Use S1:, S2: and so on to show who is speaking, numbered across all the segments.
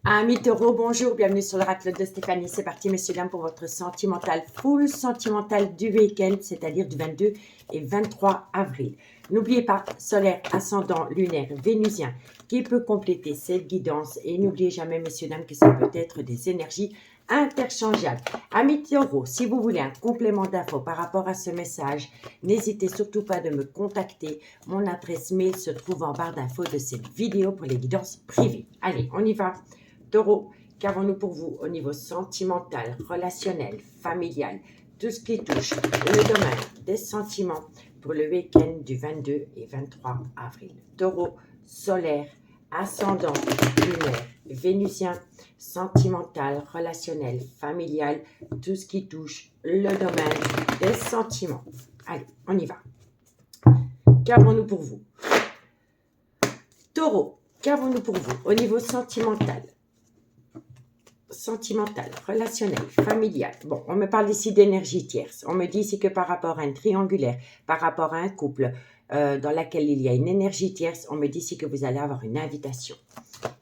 S1: Amis taureaux, bonjour, bienvenue sur l'oracle de Stéphanie. C'est parti, messieurs, dames, pour votre sentimental, full sentimental du week-end, c'est-à-dire du 22 et 23 avril. N'oubliez pas, solaire, ascendant, lunaire, vénusien, qui peut compléter cette guidance. Et n'oubliez jamais, messieurs, dames, que ça peut être des énergies interchangeables. Amis taureaux, si vous voulez un complément d'infos par rapport à ce message, n'hésitez surtout pas de me contacter. Mon adresse mail se trouve en barre d'infos de cette vidéo pour les guidances privées. Allez, on y va. Taureau, qu'avons-nous pour vous au niveau sentimental, relationnel, familial, tout ce qui touche le domaine des sentiments pour le week-end du 22 et 23 avril. Taureau, solaire, ascendant, lunaire, vénusien, sentimental, relationnel, familial, tout ce qui touche le domaine des sentiments. Allez, on y va. Qu'avons-nous pour vous? Taureau, qu'avons-nous pour vous au niveau sentimental, relationnel, familial. Bon, on me parle ici d'énergie tierce. On me dit ici que par rapport à un triangulaire, par rapport à un couple dans laquelle il y a une énergie tierce, on me dit ici que vous allez avoir une invitation.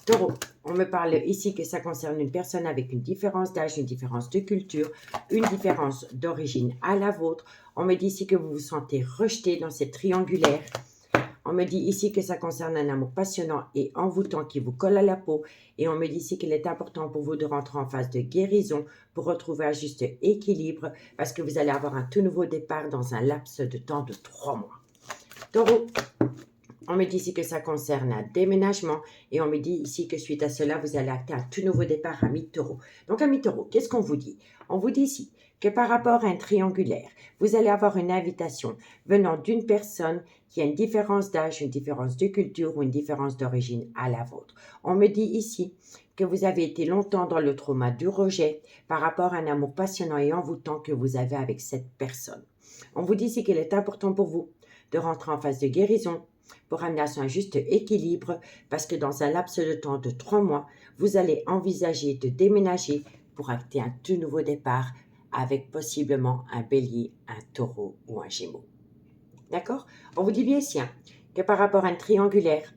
S1: Taureau, on me parle ici que ça concerne une personne avec une différence d'âge, une différence de culture, une différence d'origine à la vôtre. On me dit ici que vous vous sentez rejeté dans cette triangulaire. On me dit ici que ça concerne un amour passionnant et envoûtant qui vous colle à la peau. Et on me dit ici qu'il est important pour vous de rentrer en phase de guérison pour retrouver un juste équilibre parce que vous allez avoir un tout nouveau départ dans un laps de temps de 3 mois. Taureau, on me dit ici que ça concerne un déménagement et on me dit ici que suite à cela, vous allez acter un tout nouveau départ à mi-taureau. Donc à mi-taureau, qu'est-ce qu'on vous dit? On vous dit ici que par rapport à un triangulaire, vous allez avoir une invitation venant d'une personne qui a une différence d'âge, une différence de culture ou une différence d'origine à la vôtre. On me dit ici que vous avez été longtemps dans le trauma du rejet par rapport à un amour passionnant et envoûtant que vous avez avec cette personne. On vous dit ici qu'il est important pour vous de rentrer en phase de guérison pour amener à un juste équilibre parce que dans un laps de temps de 3 mois, vous allez envisager de déménager pour acter un tout nouveau départ avec possiblement un bélier, un taureau ou un gémeau. D'accord? On vous dit bien ici que par rapport à un triangulaire,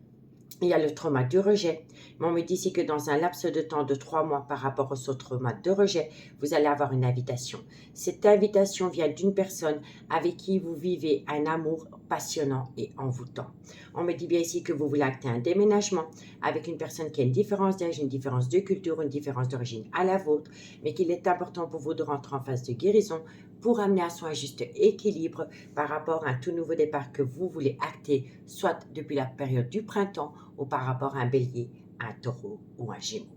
S1: il y a le trauma du rejet. Mais on me dit ici que dans un laps de temps de 3 mois par rapport au trauma de rejet, vous allez avoir une invitation. Cette invitation vient d'une personne avec qui vous vivez un amour passionnant et envoûtant. On me dit bien ici que vous voulez acter un déménagement avec une personne qui a une différence d'âge, une différence de culture, une différence d'origine à la vôtre, mais qu'il est important pour vous de rentrer en phase de guérison pour amener à soi un juste équilibre par rapport à un tout nouveau départ que vous voulez acter, soit depuis la période du printemps ou par rapport à un bélier, un taureau ou un gémeau.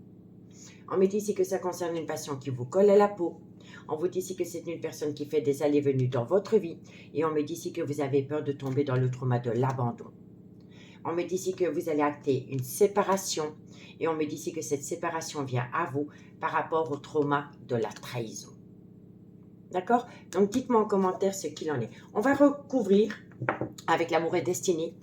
S1: On me dit ici que ça concerne une passion qui vous colle à la peau. On vous dit ici que c'est une personne qui fait des allées-venues dans votre vie. Et on me dit ici que vous avez peur de tomber dans le trauma de l'abandon. On me dit ici que vous allez acter une séparation. Et on me dit ici que cette séparation vient à vous par rapport au trauma de la trahison. D'accord? Donc, dites-moi en commentaire ce qu'il en est. On va recouvrir avec l'amour et destinée.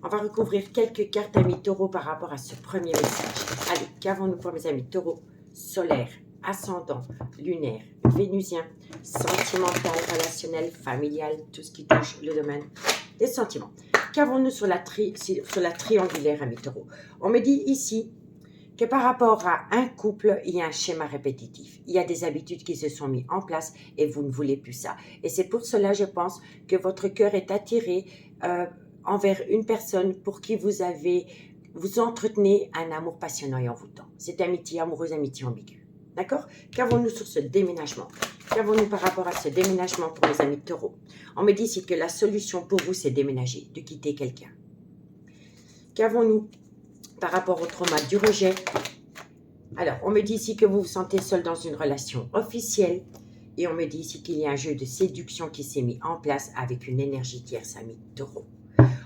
S1: On va recouvrir quelques cartes amis taureaux par rapport à ce premier message. Allez, qu'avons-nous pour mes amis taureaux? Solaire, ascendant, lunaire, vénusien, sentimental, relationnel, familial, tout ce qui touche le domaine des sentiments. Qu'avons-nous sur la triangulaire amis taureaux? On me dit ici que par rapport à un couple, il y a un schéma répétitif. Il y a des habitudes qui se sont mises en place et vous ne voulez plus ça. Et c'est pour cela, je pense, que votre cœur est attiré envers une personne pour qui vous entretenez un amour passionnant et envoûtant. C'est amitié amoureuse, amitié ambiguë. D'accord? Qu'avons-nous sur ce déménagement? Qu'avons-nous par rapport à ce déménagement pour les amis taureaux? On me dit ici que la solution pour vous, c'est déménager, de quitter quelqu'un. Qu'avons-nous par rapport au trauma du rejet? Alors, on me dit ici que vous vous sentez seul dans une relation officielle. Et on me dit ici qu'il y a un jeu de séduction qui s'est mis en place avec une énergie tierce amie taureau.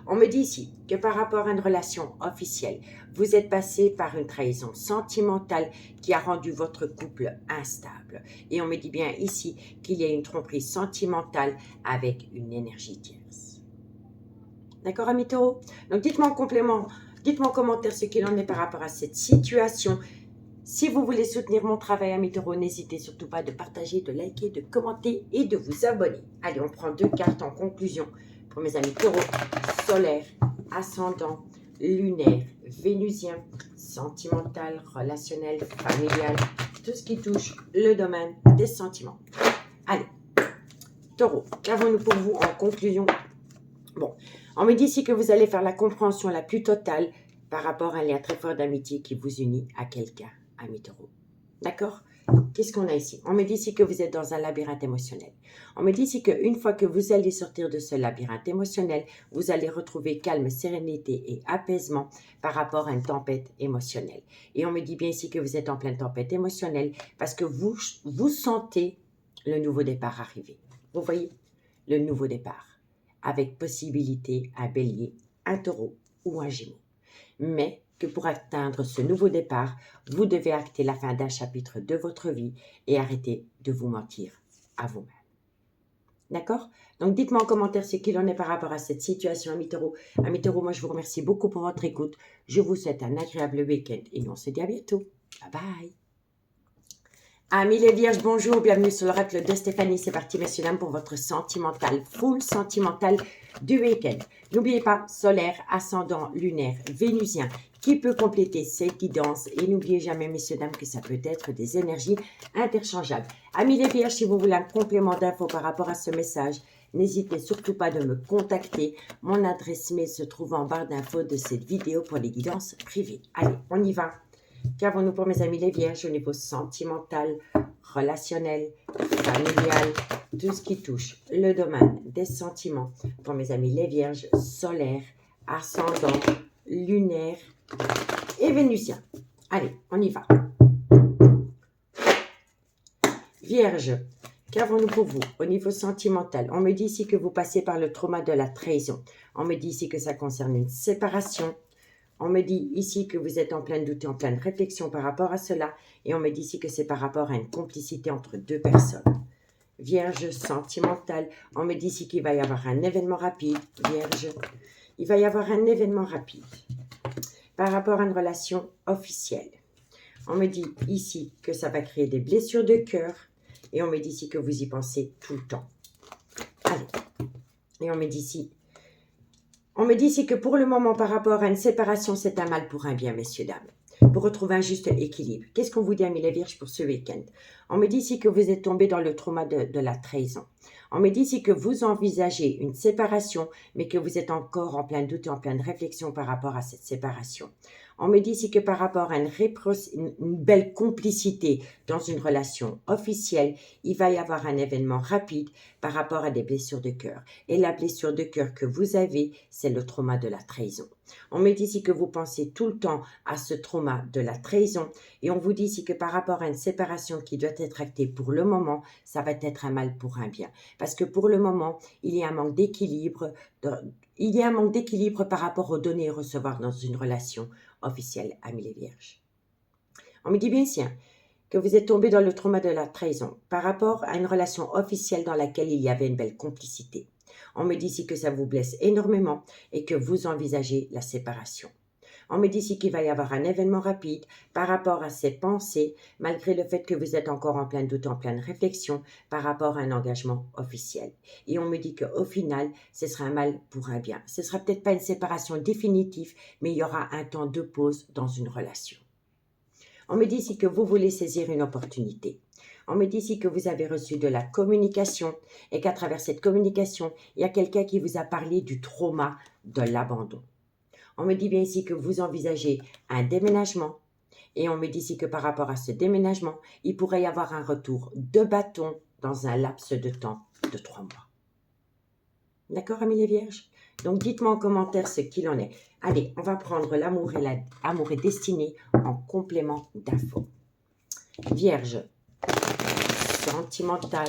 S1: On me dit ici que par rapport à une relation officielle, vous êtes passé par une trahison sentimentale qui a rendu votre couple instable. Et on me dit bien ici qu'il y a une tromperie sentimentale avec une énergie tierce. D'accord, amis taureaux? Donc, dites-moi en complément, dites-moi en commentaire ce qu'il en est par rapport à cette situation. Si vous voulez soutenir mon travail, amis taureaux, n'hésitez surtout pas de partager, de liker, de commenter et de vous abonner. Allez, on prend 2 cartes en conclusion pour mes amis taureaux. Solaire, ascendant, lunaire, vénusien, sentimental, relationnel, familial, tout ce qui touche le domaine des sentiments. Allez, Taureau, qu'avons-nous pour vous en conclusion? Bon, on me dit ici que vous allez faire la compréhension la plus totale par rapport à un lien très fort d'amitié qui vous unit à quelqu'un, ami Taureau. D'accord? Qu'est-ce qu'on a ici? On me dit ici que vous êtes dans un labyrinthe émotionnel. On me dit ici qu'une fois que vous allez sortir de ce labyrinthe émotionnel, vous allez retrouver calme, sérénité et apaisement par rapport à une tempête émotionnelle. Et on me dit bien ici que vous êtes en pleine tempête émotionnelle parce que vous sentez le nouveau départ arriver. Vous voyez? Le nouveau départ avec possibilité un bélier, un taureau ou un gémeau. Mais que pour atteindre ce nouveau départ, vous devez acter la fin d'un chapitre de votre vie et arrêter de vous mentir à vous-même. D'accord? Donc, dites-moi en commentaire ce qu'il en est par rapport à cette situation, Amis Taureau. Amis Taureau, moi, je vous remercie beaucoup pour votre écoute. Je vous souhaite un agréable week-end et nous, on se dit à bientôt. Bye bye! Amis les vierges, bonjour, bienvenue sur l'oracle de Stéphanie. C'est parti, messieurs, dames, pour votre sentimental, full sentimental du week-end. N'oubliez pas, solaire, ascendant, lunaire, vénusien, qui peut compléter cette guidance. Et n'oubliez jamais, messieurs, dames, que ça peut être des énergies interchangeables. Amis les vierges, si vous voulez un complément d'infos par rapport à ce message, n'hésitez surtout pas de me contacter. Mon adresse mail se trouve en barre d'infos de cette vidéo pour les guidances privées. Allez, on y va. Qu'avons-nous pour mes amis les vierges au niveau sentimental, relationnel, familial, tout ce qui touche le domaine des sentiments pour mes amis les vierges, solaires, ascendant, lunaire et vénusien. Allez, on y va. Vierge, qu'avons-nous pour vous au niveau sentimental? On me dit ici que vous passez par le trauma de la trahison. On me dit ici que ça concerne une séparation. On me dit ici que vous êtes en plein doute et en pleine réflexion par rapport à cela. Et on me dit ici que c'est par rapport à une complicité entre deux personnes. Vierge sentimentale, on me dit ici qu'il va y avoir un événement rapide. Vierge, il va y avoir un événement rapide par rapport à une relation officielle. On me dit ici que ça va créer des blessures de cœur. Et on me dit ici que vous y pensez tout le temps. Allez. Et on me dit ici... On me dit ici que pour le moment, par rapport à une séparation, c'est un mal pour un bien, messieurs, dames. Pour retrouver un juste équilibre. Qu'est-ce qu'on vous dit, amis les vierges, pour ce week-end? On me dit ici que vous êtes tombé dans le trauma de la trahison. On me dit ici que vous envisagez une séparation, mais que vous êtes encore en plein doute et en pleine réflexion par rapport à cette séparation. On me dit ici que par rapport à une belle complicité dans une relation officielle, il va y avoir un événement rapide par rapport à des blessures de cœur. Et la blessure de cœur que vous avez, c'est le trauma de la trahison. On me dit ici que vous pensez tout le temps à ce trauma de la trahison. Et on vous dit ici que par rapport à une séparation qui doit être actée pour le moment, ça va être un mal pour un bien. Parce que pour le moment, il y a un manque d'équilibre. Il y a un manque d'équilibre par rapport aux donner et recevoir dans une relation officielle, amis les vierges. On me dit bien ici que vous êtes tombé dans le trauma de la trahison par rapport à une relation officielle dans laquelle il y avait une belle complicité. On me dit ici que ça vous blesse énormément et que vous envisagez la séparation. On me dit ici qu'il va y avoir un événement rapide par rapport à ces pensées, malgré le fait que vous êtes encore en plein doute, en pleine réflexion par rapport à un engagement officiel. Et on me dit qu'au final, ce sera un mal pour un bien. Ce ne sera peut-être pas une séparation définitive, mais il y aura un temps de pause dans une relation. On me dit ici que vous voulez saisir une opportunité. On me dit ici que vous avez reçu de la communication et qu'à travers cette communication, il y a quelqu'un qui vous a parlé du trauma de l'abandon. On me dit bien ici que vous envisagez un déménagement et on me dit ici que par rapport à ce déménagement, il pourrait y avoir un retour de bâton dans un laps de temps de 3 mois. D'accord, amis les vierges? Donc, dites-moi en commentaire ce qu'il en est. Allez, on va prendre l'amour et destinée en complément d'infos. Vierge, sentimental,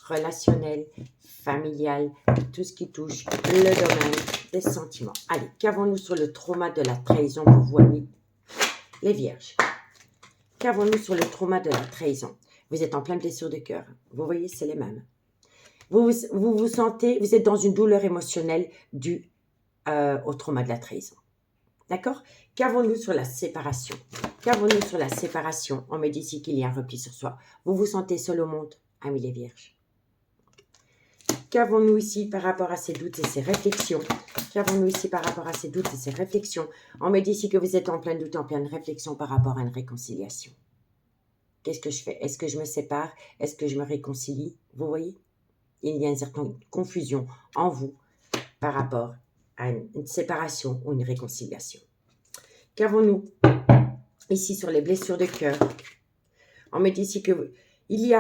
S1: relationnel, familial, tout ce qui touche le domaine des sentiments. Allez, qu'avons-nous sur le trauma de la trahison pour vous, amis les vierges? Qu'avons-nous sur le trauma de la trahison? Vous êtes en pleine blessure de cœur. Vous voyez, c'est les mêmes. Vous sentez, vous êtes dans une douleur émotionnelle due au trauma de la trahison. D'accord? Qu'avons-nous sur la séparation? Qu'avons-nous sur la séparation? On me dit ici qu'il y a un repli sur soi. Vous vous sentez seul au monde, amis les vierges. Qu'avons-nous ici par rapport à ces doutes et ces réflexions? Qu'avons-nous ici par rapport à ces doutes et ces réflexions? On me dit ici que vous êtes en plein doute, en pleine réflexion par rapport à une réconciliation. Qu'est-ce que je fais? Est-ce que je me sépare? Est-ce que je me réconcilie? Vous voyez? Il y a une certaine confusion en vous par rapport à une séparation ou une réconciliation. Qu'avons-nous ici sur les blessures de cœur? On me dit ici que il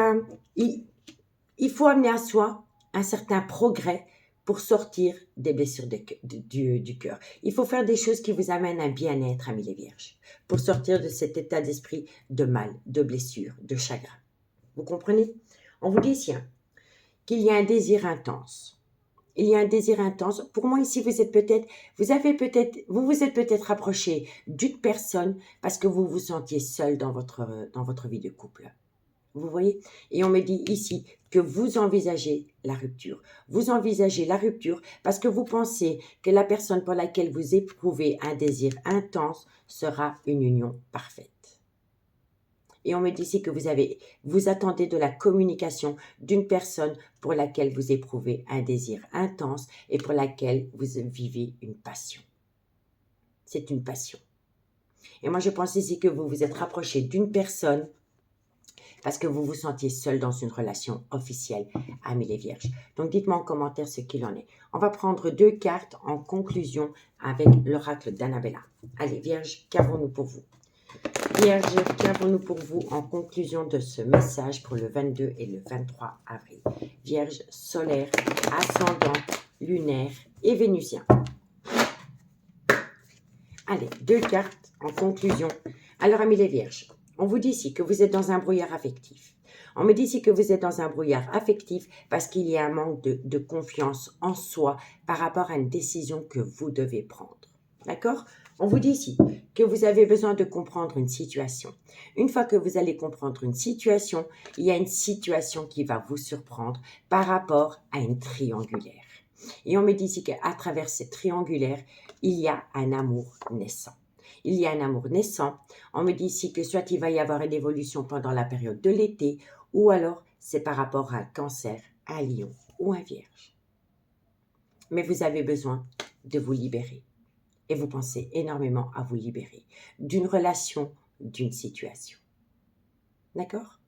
S1: faut amener à soi un certain progrès pour sortir des blessures du cœur. Il faut faire des choses qui vous amènent un bien-être, amis les vierges, pour sortir de cet état d'esprit de mal, de blessure, de chagrin. Vous comprenez? On vous dit ici qu'il y a un désir intense. Il y a un désir intense. Pour moi, ici, vous êtes peut-être rapproché d'une personne parce que vous vous sentiez seul dans votre vie de couple. Vous voyez? Et on me dit ici que vous envisagez la rupture. Vous envisagez la rupture parce que vous pensez que la personne pour laquelle vous éprouvez un désir intense sera une union parfaite. Et on me dit ici que vous attendez de la communication d'une personne pour laquelle vous éprouvez un désir intense et pour laquelle vous vivez une passion. C'est une passion. Et moi, je pense ici que vous vous êtes rapproché d'une personne parce que vous vous sentiez seul dans une relation officielle, amis les vierges. Donc, dites-moi en commentaire ce qu'il en est. On va prendre 2 cartes en conclusion avec l'oracle d'Annabella. Allez, vierge, qu'avons-nous pour vous? Vierge, qu'avons-nous pour vous en conclusion de ce message pour le 22 et le 23 avril? Vierge, solaire, ascendant, lunaire et vénusien. Allez, 2 cartes en conclusion. Alors, amis les vierges, on vous dit ici que vous êtes dans un brouillard affectif. On me dit ici que vous êtes dans un brouillard affectif parce qu'il y a un manque de confiance en soi par rapport à une décision que vous devez prendre. D'accord? On vous dit ici que vous avez besoin de comprendre une situation. Une fois que vous allez comprendre une situation, il y a une situation qui va vous surprendre par rapport à une triangulaire. Et on me dit ici qu'à travers cette triangulaire, il y a un amour naissant. Il y a un amour naissant. On me dit ici que soit il va y avoir une évolution pendant la période de l'été, ou alors c'est par rapport à un cancer, un lion ou un vierge. Mais vous avez besoin de vous libérer. Et vous pensez énormément à vous libérer d'une relation, d'une situation. D'accord?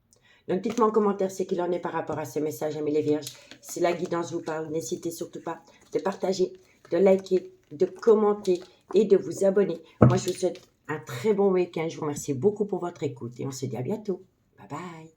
S1: Donc dites-moi en commentaire ce qu'il en est par rapport à ce message, amis les vierges. Si la guidance vous parle, n'hésitez surtout pas de partager, de liker, de commenter et de vous abonner. Moi, je vous souhaite un très bon week-end. Je vous remercie beaucoup pour votre écoute et on se dit à bientôt. Bye bye.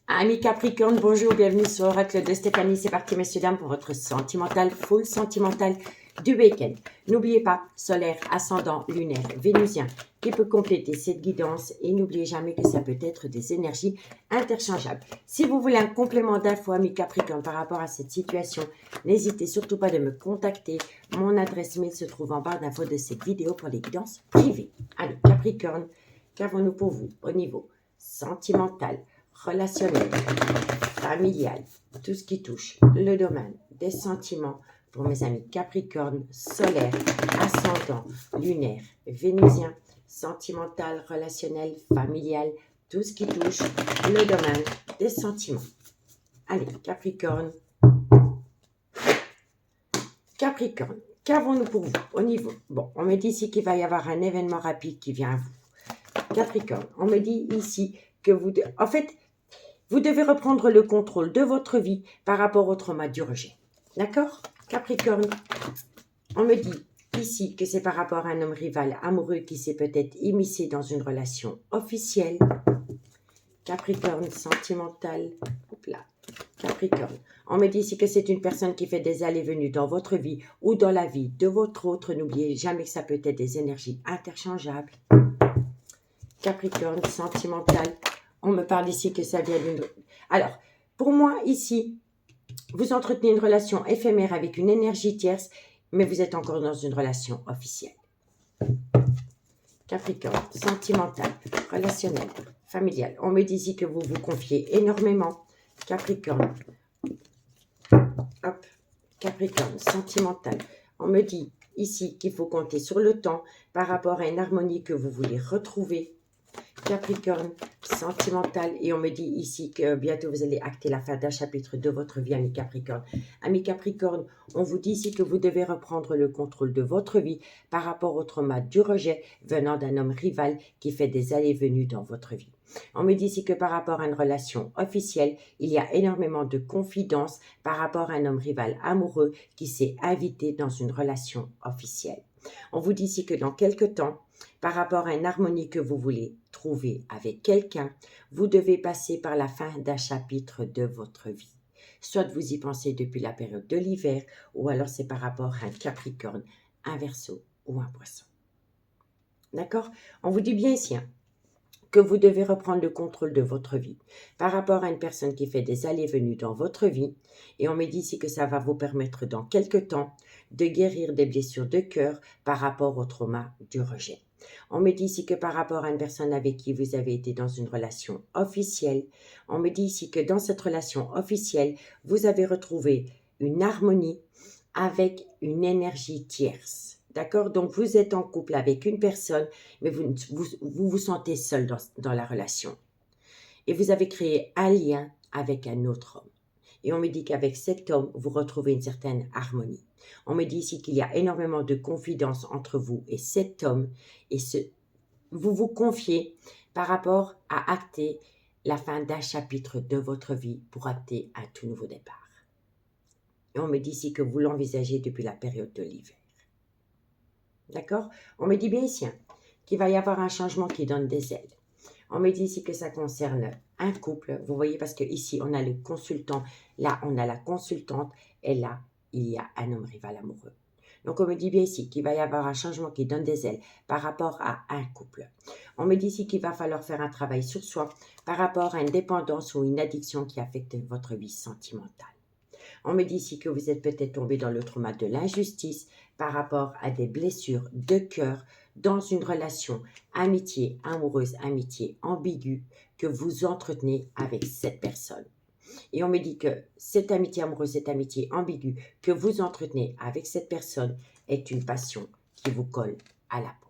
S1: Amis Capricorne, bonjour, bienvenue sur l'oracle de Stéphanie. C'est parti, messieurs, dames, pour votre sentimental, full sentimental du week-end. N'oubliez pas, solaire, ascendant, lunaire, vénusien, qui peut compléter cette guidance. Et n'oubliez jamais que ça peut être des énergies interchangeables. Si vous voulez un complément d'infos, amis Capricorne, par rapport à cette situation, n'hésitez surtout pas de me contacter. Mon adresse mail se trouve en barre d'infos de cette vidéo pour les guidances privées. Allez, Capricorne, qu'avons-nous pour vous au niveau sentimental, relationnel, familial, tout ce qui touche le domaine des sentiments pour mes amis Capricorne, solaire, ascendant, lunaire, vénusien, sentimental, relationnel, familial, tout ce qui touche le domaine des sentiments. Allez, Capricorne. Capricorne, qu'avons-nous pour vous au niveau? Bon, on me dit ici qu'il va y avoir un événement rapide qui vient à vous. Capricorne, on me dit ici que vous... En fait, vous devez reprendre le contrôle de votre vie par rapport au trauma du rejet. D'accord? Capricorne, on me dit ici que c'est par rapport à un homme rival amoureux qui s'est peut-être immiscé dans une relation officielle. Capricorne, sentimental. Hop là. Capricorne, on me dit ici que c'est une personne qui fait des allées-venues dans votre vie ou dans la vie de votre autre. N'oubliez jamais que ça peut être des énergies interchangeables. Capricorne, sentimental. On me parle ici que ça vient d'une... Alors, pour moi, ici, vous entretenez une relation éphémère avec une énergie tierce, mais vous êtes encore dans une relation officielle. Capricorne, sentimental, relationnel, familial. On me dit ici que vous vous confiez énormément. Capricorne. Hop. Capricorne, sentimental. On me dit ici qu'il faut compter sur le temps par rapport à une harmonie que vous voulez retrouver. Capricorne, sentimental. Et on me dit ici que bientôt vous allez acter la fin d'un chapitre de votre vie, ami Capricorne. Ami Capricorne, on vous dit ici que vous devez reprendre le contrôle de votre vie par rapport au trauma du rejet venant d'un homme rival qui fait des allées-venues dans votre vie. On me dit ici que par rapport à une relation officielle, il y a énormément de confidence par rapport à un homme rival amoureux qui s'est invité dans une relation officielle. On vous dit ici que dans quelque temps, par rapport à une harmonie que vous voulez trouver avec quelqu'un, vous devez passer par la fin d'un chapitre de votre vie. Soit vous y pensez depuis la période de l'hiver, ou alors c'est par rapport à un Capricorne, un Verseau ou un Poisson. D'accord? On vous dit bien ici que vous devez reprendre le contrôle de votre vie par rapport à une personne qui fait des allées-venues dans votre vie. Et on me dit ici que ça va vous permettre dans quelque temps de guérir des blessures de cœur par rapport au trauma du rejet. On me dit ici que par rapport à une personne avec qui vous avez été dans une relation officielle, on me dit ici que dans cette relation officielle, vous avez retrouvé une harmonie avec une énergie tierce. D'accord? Donc, vous êtes en couple avec une personne, mais vous sentez seul dans la relation. Et vous avez créé un lien avec un autre homme. Et on me dit qu'avec cet homme, vous retrouvez une certaine harmonie. On me dit ici qu'il y a énormément de confidence entre vous et cet homme. Et vous vous confiez par rapport à acter la fin d'un chapitre de votre vie pour acter un tout nouveau départ. Et on me dit ici que vous l'envisagez depuis la période de l'hiver. D'accord? On me dit bien ici qu'il va y avoir un changement qui donne des ailes. On me dit ici que ça concerne un couple. Vous voyez, parce que ici, on a le consultant. Là, on a la consultante. Et là, il y a un homme rival amoureux. Donc, on me dit bien ici qu'il va y avoir un changement qui donne des ailes par rapport à un couple. On me dit ici qu'il va falloir faire un travail sur soi par rapport à une dépendance ou une addiction qui affecte votre vie sentimentale. On me dit ici que vous êtes peut-être tombé dans le trauma de l'injustice par rapport à des blessures de cœur dans une relation amitié amoureuse, amitié ambiguë que vous entretenez avec cette personne. Et on me dit que cette amitié amoureuse, cette amitié ambiguë que vous entretenez avec cette personne est une passion qui vous colle à la peau.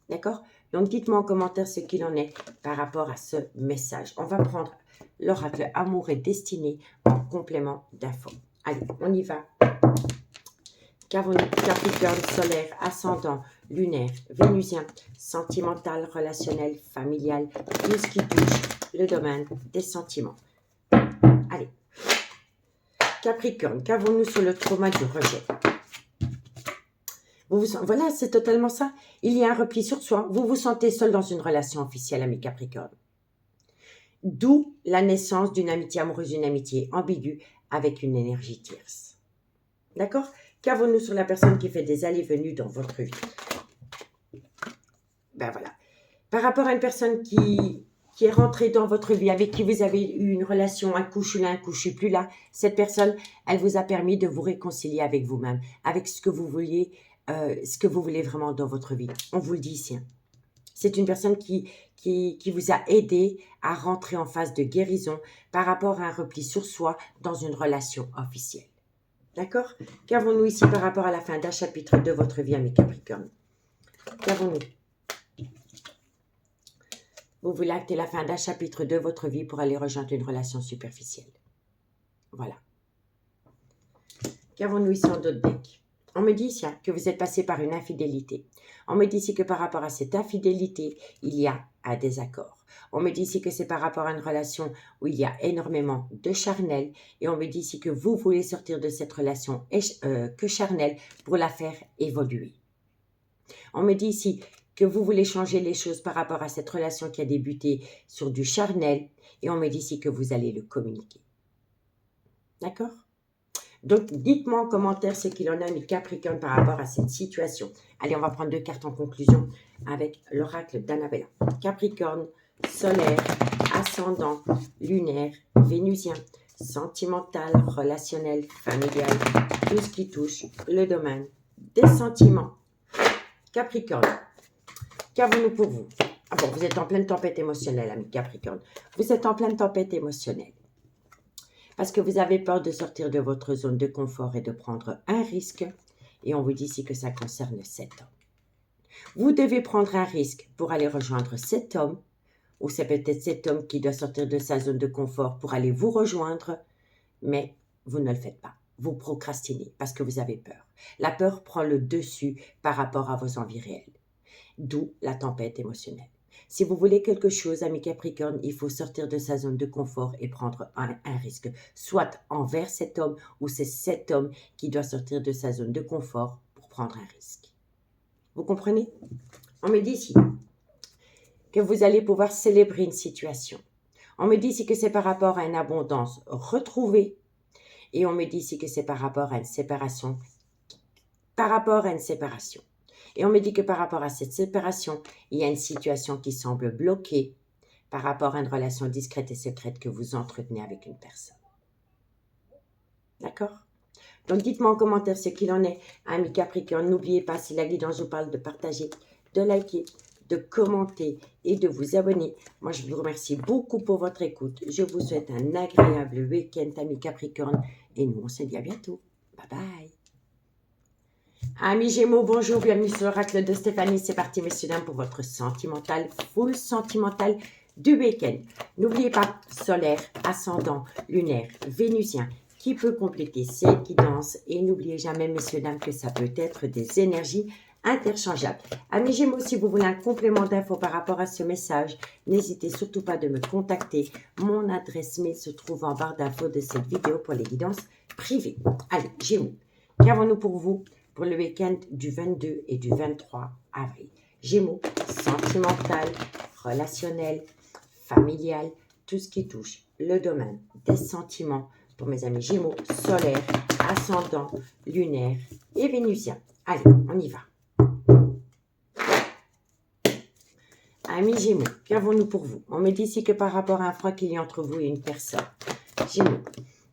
S1: D'accord? Donc, dites-moi en commentaire ce qu'il en est par rapport à ce message. On va prendre l'oracle Amour et Destinée en complément d'infos. Allez, on y va. Capricorne, solaire, ascendant, lunaire, vénusien, sentimental, relationnel, familial, tout ce qui touche le domaine des sentiments. Allez. Capricorne, qu'avons-nous sur le trauma du rejet? Voilà, c'est totalement ça. Il y a un repli sur soi. Vous vous sentez seul dans une relation officielle, ami Capricorne. D'où la naissance d'une amitié amoureuse, une amitié ambiguë avec une énergie tierce. D'accord? Qu'avons-nous sur la personne qui fait des allées-venues dans votre vie? Ben voilà. Par rapport à une personne qui est rentrée dans votre vie, avec qui vous avez eu une relation, un coup je suis là, un coup je suis plus là, cette personne, elle vous a permis de vous réconcilier avec vous-même, avec ce que vous vouliez, ce que vous voulez vraiment dans votre vie. On vous le dit ici. C'est une personne qui vous a aidé à rentrer en phase de guérison par rapport à un repli sur soi dans une relation officielle. D'accord? Qu'avons-nous ici par rapport à la fin d'un chapitre de votre vie, ami Capricorne? Qu'avons-nous? Vous voulez acter la fin d'un chapitre de votre vie pour aller rejoindre une relation superficielle. Voilà. Qu'avons-nous ici en d'autres decks? On me dit ici que vous êtes passé par une infidélité. On me dit ici que par rapport à cette infidélité, il y a un désaccord. On me dit ici que c'est par rapport à une relation où il y a énormément de charnel. Et on me dit ici que vous voulez sortir de cette relation que charnelle pour la faire évoluer. On me dit ici que vous voulez changer les choses par rapport à cette relation qui a débuté sur du charnel. Et on me dit ici que vous allez le communiquer. D'accord? Donc, dites-moi en commentaire ce qu'il en a, mis Capricorne, par rapport à cette situation. Allez, on va prendre 2 cartes en conclusion avec l'oracle d'Annabella. Capricorne, solaire, ascendant, lunaire, vénusien, sentimental, relationnel, familial, tout ce qui touche le domaine des sentiments. Capricorne, qu'avons-nous pour vous? Ah bon, vous êtes en pleine tempête émotionnelle, ami Capricorne. Vous êtes en pleine tempête émotionnelle. Parce que vous avez peur de sortir de votre zone de confort et de prendre un risque. Et on vous dit ici que ça concerne cet homme. Vous devez prendre un risque pour aller rejoindre cet homme, ou c'est peut-être cet homme qui doit sortir de sa zone de confort pour aller vous rejoindre, mais vous ne le faites pas. Vous procrastinez parce que vous avez peur. La peur prend le dessus par rapport à vos envies réelles, d'où la tempête émotionnelle. Si vous voulez quelque chose, ami Capricorne, il faut sortir de sa zone de confort et prendre un risque, soit envers cet homme ou c'est cet homme qui doit sortir de sa zone de confort pour prendre un risque. Vous comprenez? On me dit ici que vous allez pouvoir célébrer une situation. On me dit ici que c'est par rapport à une abondance retrouvée et on me dit ici que c'est par rapport à une séparation. Et on me dit que par rapport à cette séparation, il y a une situation qui semble bloquée par rapport à une relation discrète et secrète que vous entretenez avec une personne. D'accord? Donc dites-moi en commentaire ce qu'il en est, amis Capricorne. N'oubliez pas, si la guidance vous parle, de partager, de liker, de commenter et de vous abonner. Moi, je vous remercie beaucoup pour votre écoute. Je vous souhaite un agréable week-end, amis Capricorne. Et nous, on se dit à bientôt. Bye bye. Amis Gémeaux, bonjour, bienvenue sur l'oracle de Stéphanie. C'est parti, messieurs, dames, pour votre sentimental, full sentimental du week-end. N'oubliez pas, solaire, ascendant, lunaire, vénusien, qui peut compléter ces guidances. Et n'oubliez jamais, messieurs, dames, que ça peut être des énergies interchangeables. Amis Gémeaux, si vous voulez un complément d'infos par rapport à ce message, n'hésitez surtout pas de me contacter. Mon adresse mail se trouve en barre d'infos de cette vidéo pour les guidances privées. Allez, Gémeaux, qu'avons-nous pour vous pour le week-end du 22 et du 23 avril? Gémeaux, sentimental, relationnel, familial, tout ce qui touche le domaine des sentiments pour mes amis Gémeaux, solaire, ascendant, lunaire et vénusien. Allez, on y va. Amis Gémeaux, qu'avons-nous pour vous? On me dit ici que par rapport à un froid qu'il y a entre vous et une personne. Gémeaux,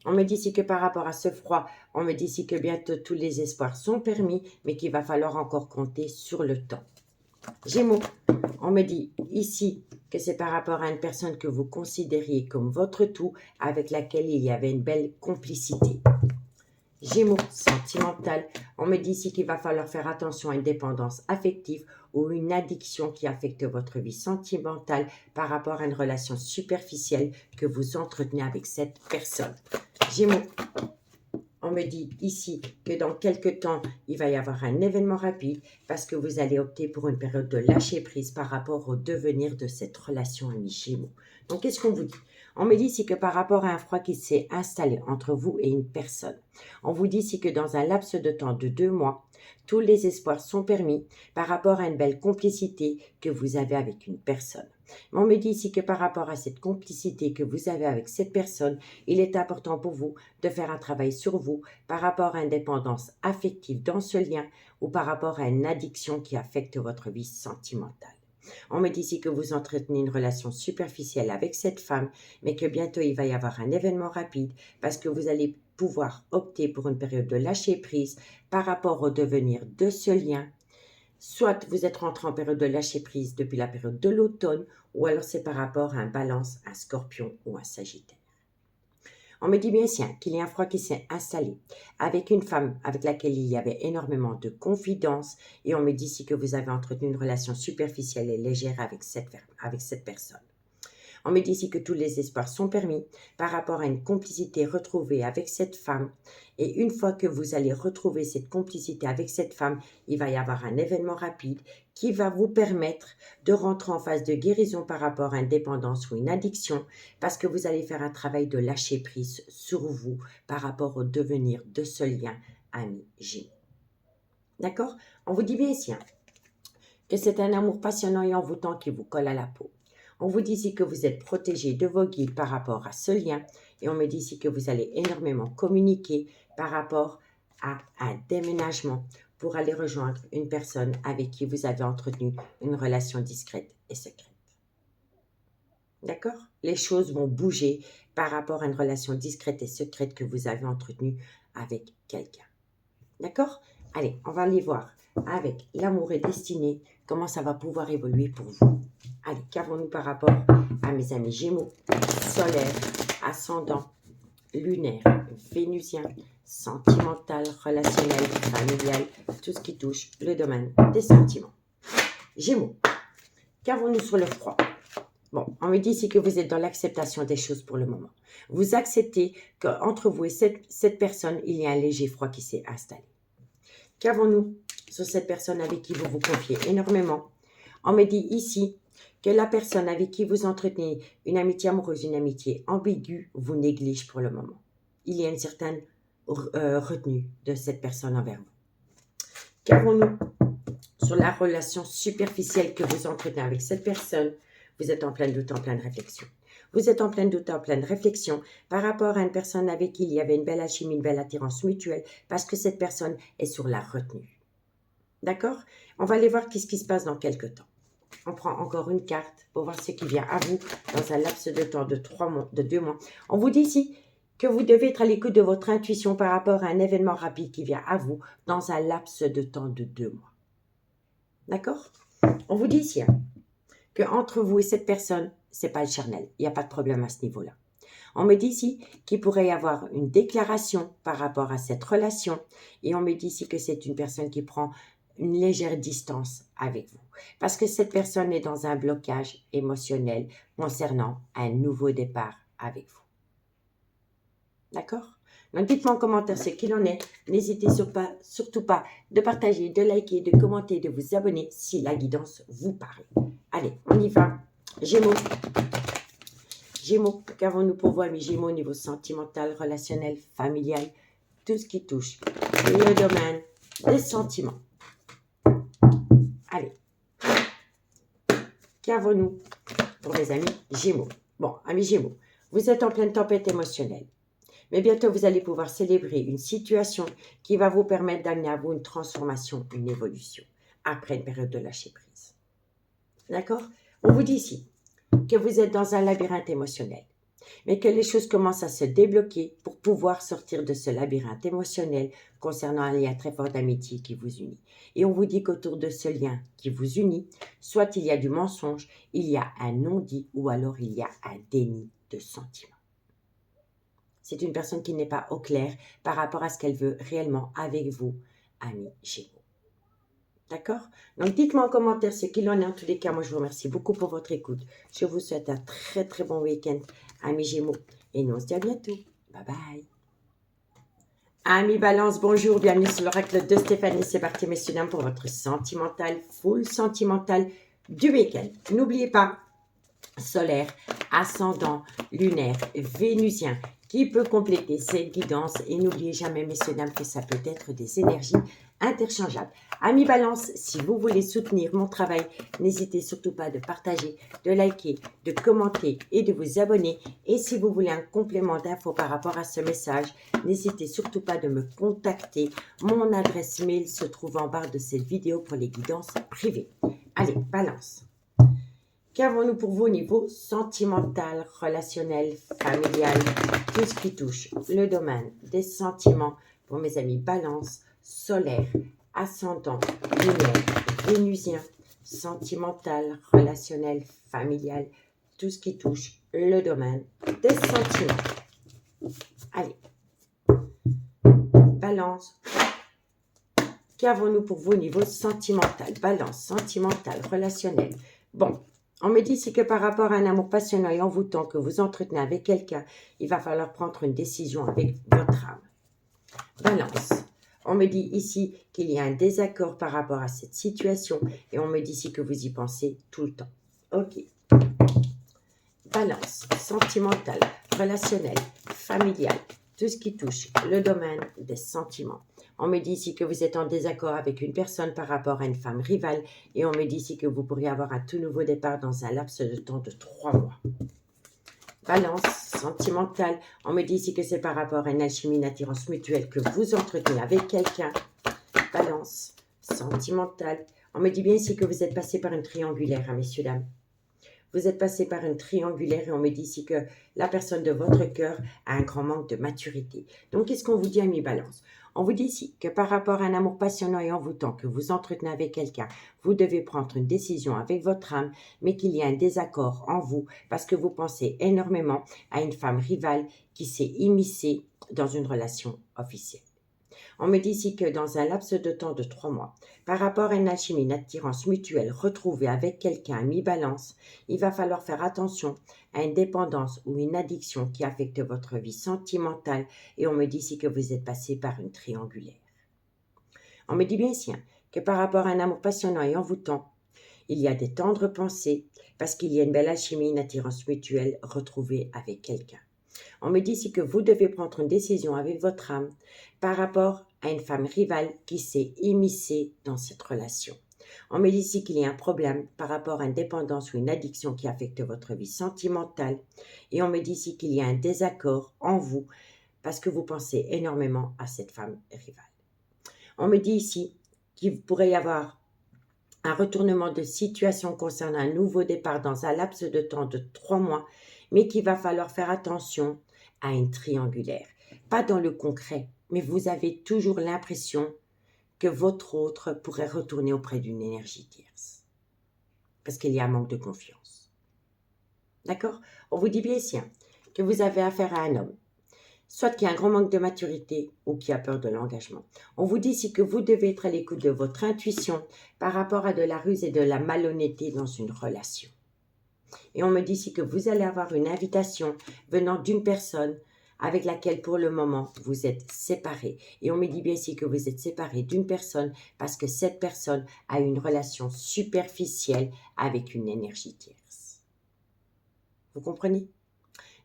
S1: on me dit ici que par rapport à ce froid, on me dit ici que bientôt tous les espoirs sont permis, mais qu'il va falloir encore compter sur le temps. Gémeaux, on me dit ici que c'est par rapport à une personne que vous considériez comme votre tout, avec laquelle il y avait une belle complicité. Gémeaux, sentimental, on me dit ici qu'il va falloir faire attention à une dépendance affective ou une addiction qui affecte votre vie sentimentale par rapport à une relation superficielle que vous entretenez avec cette personne. Gémeaux, on me dit ici que dans quelques temps, il va y avoir un événement rapide parce que vous allez opter pour une période de lâcher prise par rapport au devenir de cette relation, amis Gémeaux. Donc, qu'est-ce qu'on vous dit? On me dit ici que par rapport à un froid qui s'est installé entre vous et une personne, on vous dit ici que dans un laps de temps de 2 mois, tous les espoirs sont permis par rapport à une belle complicité que vous avez avec une personne. On me dit ici que par rapport à cette complicité que vous avez avec cette personne, il est important pour vous de faire un travail sur vous par rapport à une dépendance affective dans ce lien ou par rapport à une addiction qui affecte votre vie sentimentale. On me dit ici que vous entretenez une relation superficielle avec cette femme, mais que bientôt il va y avoir un événement rapide parce que vous allez pouvoir opter pour une période de lâcher prise par rapport au devenir de ce lien. Soit vous êtes rentré en période de lâcher prise depuis la période de l'automne, ou alors c'est par rapport à un balance, un scorpion ou un sagittaire. On me dit bien qu'il y a un froid qui s'est installé avec une femme avec laquelle il y avait énormément de confidence et on me dit ici que vous avez entretenu une relation superficielle et légère avec cette personne. On me dit ici que tous les espoirs sont permis par rapport à une complicité retrouvée avec cette femme. Et une fois que vous allez retrouver cette complicité avec cette femme, il va y avoir un événement rapide qui va vous permettre de rentrer en phase de guérison par rapport à une dépendance ou une addiction parce que vous allez faire un travail de lâcher prise sur vous par rapport au devenir de ce lien ami Gémeaux. D'accord? On vous dit bien ici que c'est un amour passionnant et envoûtant qui vous colle à la peau. On vous dit ici que vous êtes protégé de vos guides par rapport à ce lien. Et on me dit ici que vous allez énormément communiquer par rapport à un déménagement pour aller rejoindre une personne avec qui vous avez entretenu une relation discrète et secrète. D'accord? Les choses vont bouger par rapport à une relation discrète et secrète que vous avez entretenue avec quelqu'un. D'accord? Allez, on va aller voir avec l'amour et destiné comment ça va pouvoir évoluer pour vous. Allez, qu'avons-nous par rapport à mes amis Gémeaux, solaire, ascendant, lunaire, vénusien, sentimental, relationnel, familial, tout ce qui touche le domaine des sentiments. Gémeaux, qu'avons-nous sur le froid? Bon, on me dit ici que vous êtes dans l'acceptation des choses pour le moment. Vous acceptez qu'entre vous et cette personne, il y a un léger froid qui s'est installé. Qu'avons-nous sur cette personne avec qui vous vous confiez énormément? On me dit ici que la personne avec qui vous entretenez une amitié amoureuse, une amitié ambiguë, vous néglige pour le moment. Il y a une certaine retenue de cette personne envers vous. Qu'avons-nous sur la relation superficielle que vous entretenez avec cette personne? Vous êtes en plein doute, en pleine réflexion. Vous êtes en plein doute, en pleine réflexion par rapport à une personne avec qui il y avait une belle alchimie, une belle attirance mutuelle, parce que cette personne est sur la retenue. D'accord? On va aller voir qu'est-ce qui se passe dans quelques temps. On prend encore une carte pour voir ce qui vient à vous dans un laps de temps de 2 mois. On vous dit ici que vous devez être à l'écoute de votre intuition par rapport à un événement rapide qui vient à vous dans un laps de temps de 2 mois. D'accord? On vous dit ici que entre vous et cette personne, c'est pas le charnel. Il n'y a pas de problème à ce niveau-là. On me dit ici qu'il pourrait y avoir une déclaration par rapport à cette relation. Et on me dit ici que c'est une personne qui prend une légère distance avec vous. Parce que cette personne est dans un blocage émotionnel concernant un nouveau départ avec vous. D'accord? Donc dites-moi en commentaire ce qu'il en est. N'hésitez surtout pas de partager, de liker, de commenter, de vous abonner si la guidance vous parle. Allez, on y va. Gémeaux. Gémeaux, qu'avons-nous pour vous, amis Gémeaux, au niveau sentimental, relationnel, familial, tout ce qui touche le domaine des sentiments. Allez. Qu'avons-nous pour les amis Gémeaux? Bon, amis Gémeaux, vous êtes en pleine tempête émotionnelle. Mais bientôt, vous allez pouvoir célébrer une situation qui va vous permettre d'amener à vous une transformation, une évolution, après une période de lâcher prise. D'accord? On vous dit ici que vous êtes dans un labyrinthe émotionnel, mais que les choses commencent à se débloquer pour pouvoir sortir de ce labyrinthe émotionnel concernant un lien très fort d'amitié qui vous unit. Et on vous dit qu'autour de ce lien qui vous unit, soit il y a du mensonge, il y a un non-dit ou alors il y a un déni de sentiment. C'est une personne qui n'est pas au clair par rapport à ce qu'elle veut réellement avec vous, amis Gémeaux. D'accord? Donc, dites-moi en commentaire ce qu'il en est. En tous les cas, moi, je vous remercie beaucoup pour votre écoute. Je vous souhaite un très, très bon week-end, amis Gémeaux. Et nous, on se dit à bientôt. Bye bye. Amis Balance, bonjour. Bienvenue sur l'oracle de Stéphanie. C'est parti, messieurs, dames, pour votre sentimental, full sentimental du week-end. N'oubliez pas, solaire, ascendant, lunaire, vénusien, qui peut compléter cette guidance. Et n'oubliez jamais, messieurs, dames, que ça peut être des énergies interchangeables. Amis Balance, si vous voulez soutenir mon travail, n'hésitez surtout pas de partager, de liker, de commenter et de vous abonner. Et si vous voulez un complément d'infos par rapport à ce message, n'hésitez surtout pas de me contacter. Mon adresse mail se trouve en barre de cette vidéo pour les guidances privées. Allez, Balance. Qu'avons-nous pour vous au niveau sentimental, relationnel, familial, tout ce qui touche le domaine des sentiments pour mes amis Balance, solaire, ascendant, lunaire, vénusien, sentimental, relationnel, familial, tout ce qui touche le domaine des sentiments. Allez, Balance. Qu'avons-nous pour vous au niveau sentimental, Balance, sentimental, relationnel? Bon. On me dit ici que par rapport à un amour passionnant et envoûtant que vous entretenez avec quelqu'un, il va falloir prendre une décision avec votre âme. Balance. On me dit ici qu'il y a un désaccord par rapport à cette situation et on me dit ici que vous y pensez tout le temps. Ok. Balance. Sentimental, relationnel, familial, tout ce qui touche le domaine des sentiments. On me dit ici que vous êtes en désaccord avec une personne par rapport à une femme rivale. Et on me dit ici que vous pourriez avoir un tout nouveau départ dans un laps de temps de 3 mois. Balance, sentimental. On me dit ici que c'est par rapport à une alchimie, une attirance mutuelle que vous entretenez avec quelqu'un. Balance, sentimental. On me dit bien ici que vous êtes passé par une triangulaire, hein, messieurs, dames. Vous êtes passé par une triangulaire et on me dit ici que la personne de votre cœur a un grand manque de maturité. Donc, qu'est-ce qu'on vous dit, amis Balance? On vous dit ici que par rapport à un amour passionnant et envoûtant que vous entretenez avec quelqu'un, vous devez prendre une décision avec votre âme, mais qu'il y a un désaccord en vous parce que vous pensez énormément à une femme rivale qui s'est immiscée dans une relation officielle. On me dit ici que dans un laps de temps de 3 mois, par rapport à une alchimie, une attirance mutuelle retrouvée avec quelqu'un à mi-balance, il va falloir faire attention à une dépendance ou une addiction qui affecte votre vie sentimentale et on me dit ici que vous êtes passé par une triangulaire. On me dit bien ici que par rapport à un amour passionnant et envoûtant, il y a des tendres pensées parce qu'il y a une belle alchimie, une attirance mutuelle retrouvée avec quelqu'un. On me dit ici que vous devez prendre une décision avec votre âme par rapport à une femme rivale qui s'est immiscée dans cette relation. On me dit ici qu'il y a un problème par rapport à une dépendance ou une addiction qui affecte votre vie sentimentale. Et on me dit ici qu'il y a un désaccord en vous parce que vous pensez énormément à cette femme rivale. On me dit ici qu'il pourrait y avoir un retournement de situation concernant un nouveau départ dans un laps de temps de 3 mois, mais qu'il va falloir faire attention à une triangulaire. Pas dans le concret, mais vous avez toujours l'impression que votre autre pourrait retourner auprès d'une énergie tierce. Parce qu'il y a un manque de confiance. D'accord? On vous dit bien ici que vous avez affaire à un homme. Soit qu'il y a un grand manque de maturité ou qui a peur de l'engagement. On vous dit ici que vous devez être à l'écoute de votre intuition par rapport à de la ruse et de la malhonnêteté dans une relation. Et on me dit ici que vous allez avoir une invitation venant d'une personne avec laquelle pour le moment vous êtes séparés. Et on me dit bien ici que vous êtes séparés d'une personne parce que cette personne a une relation superficielle avec une énergie tierce. Vous comprenez?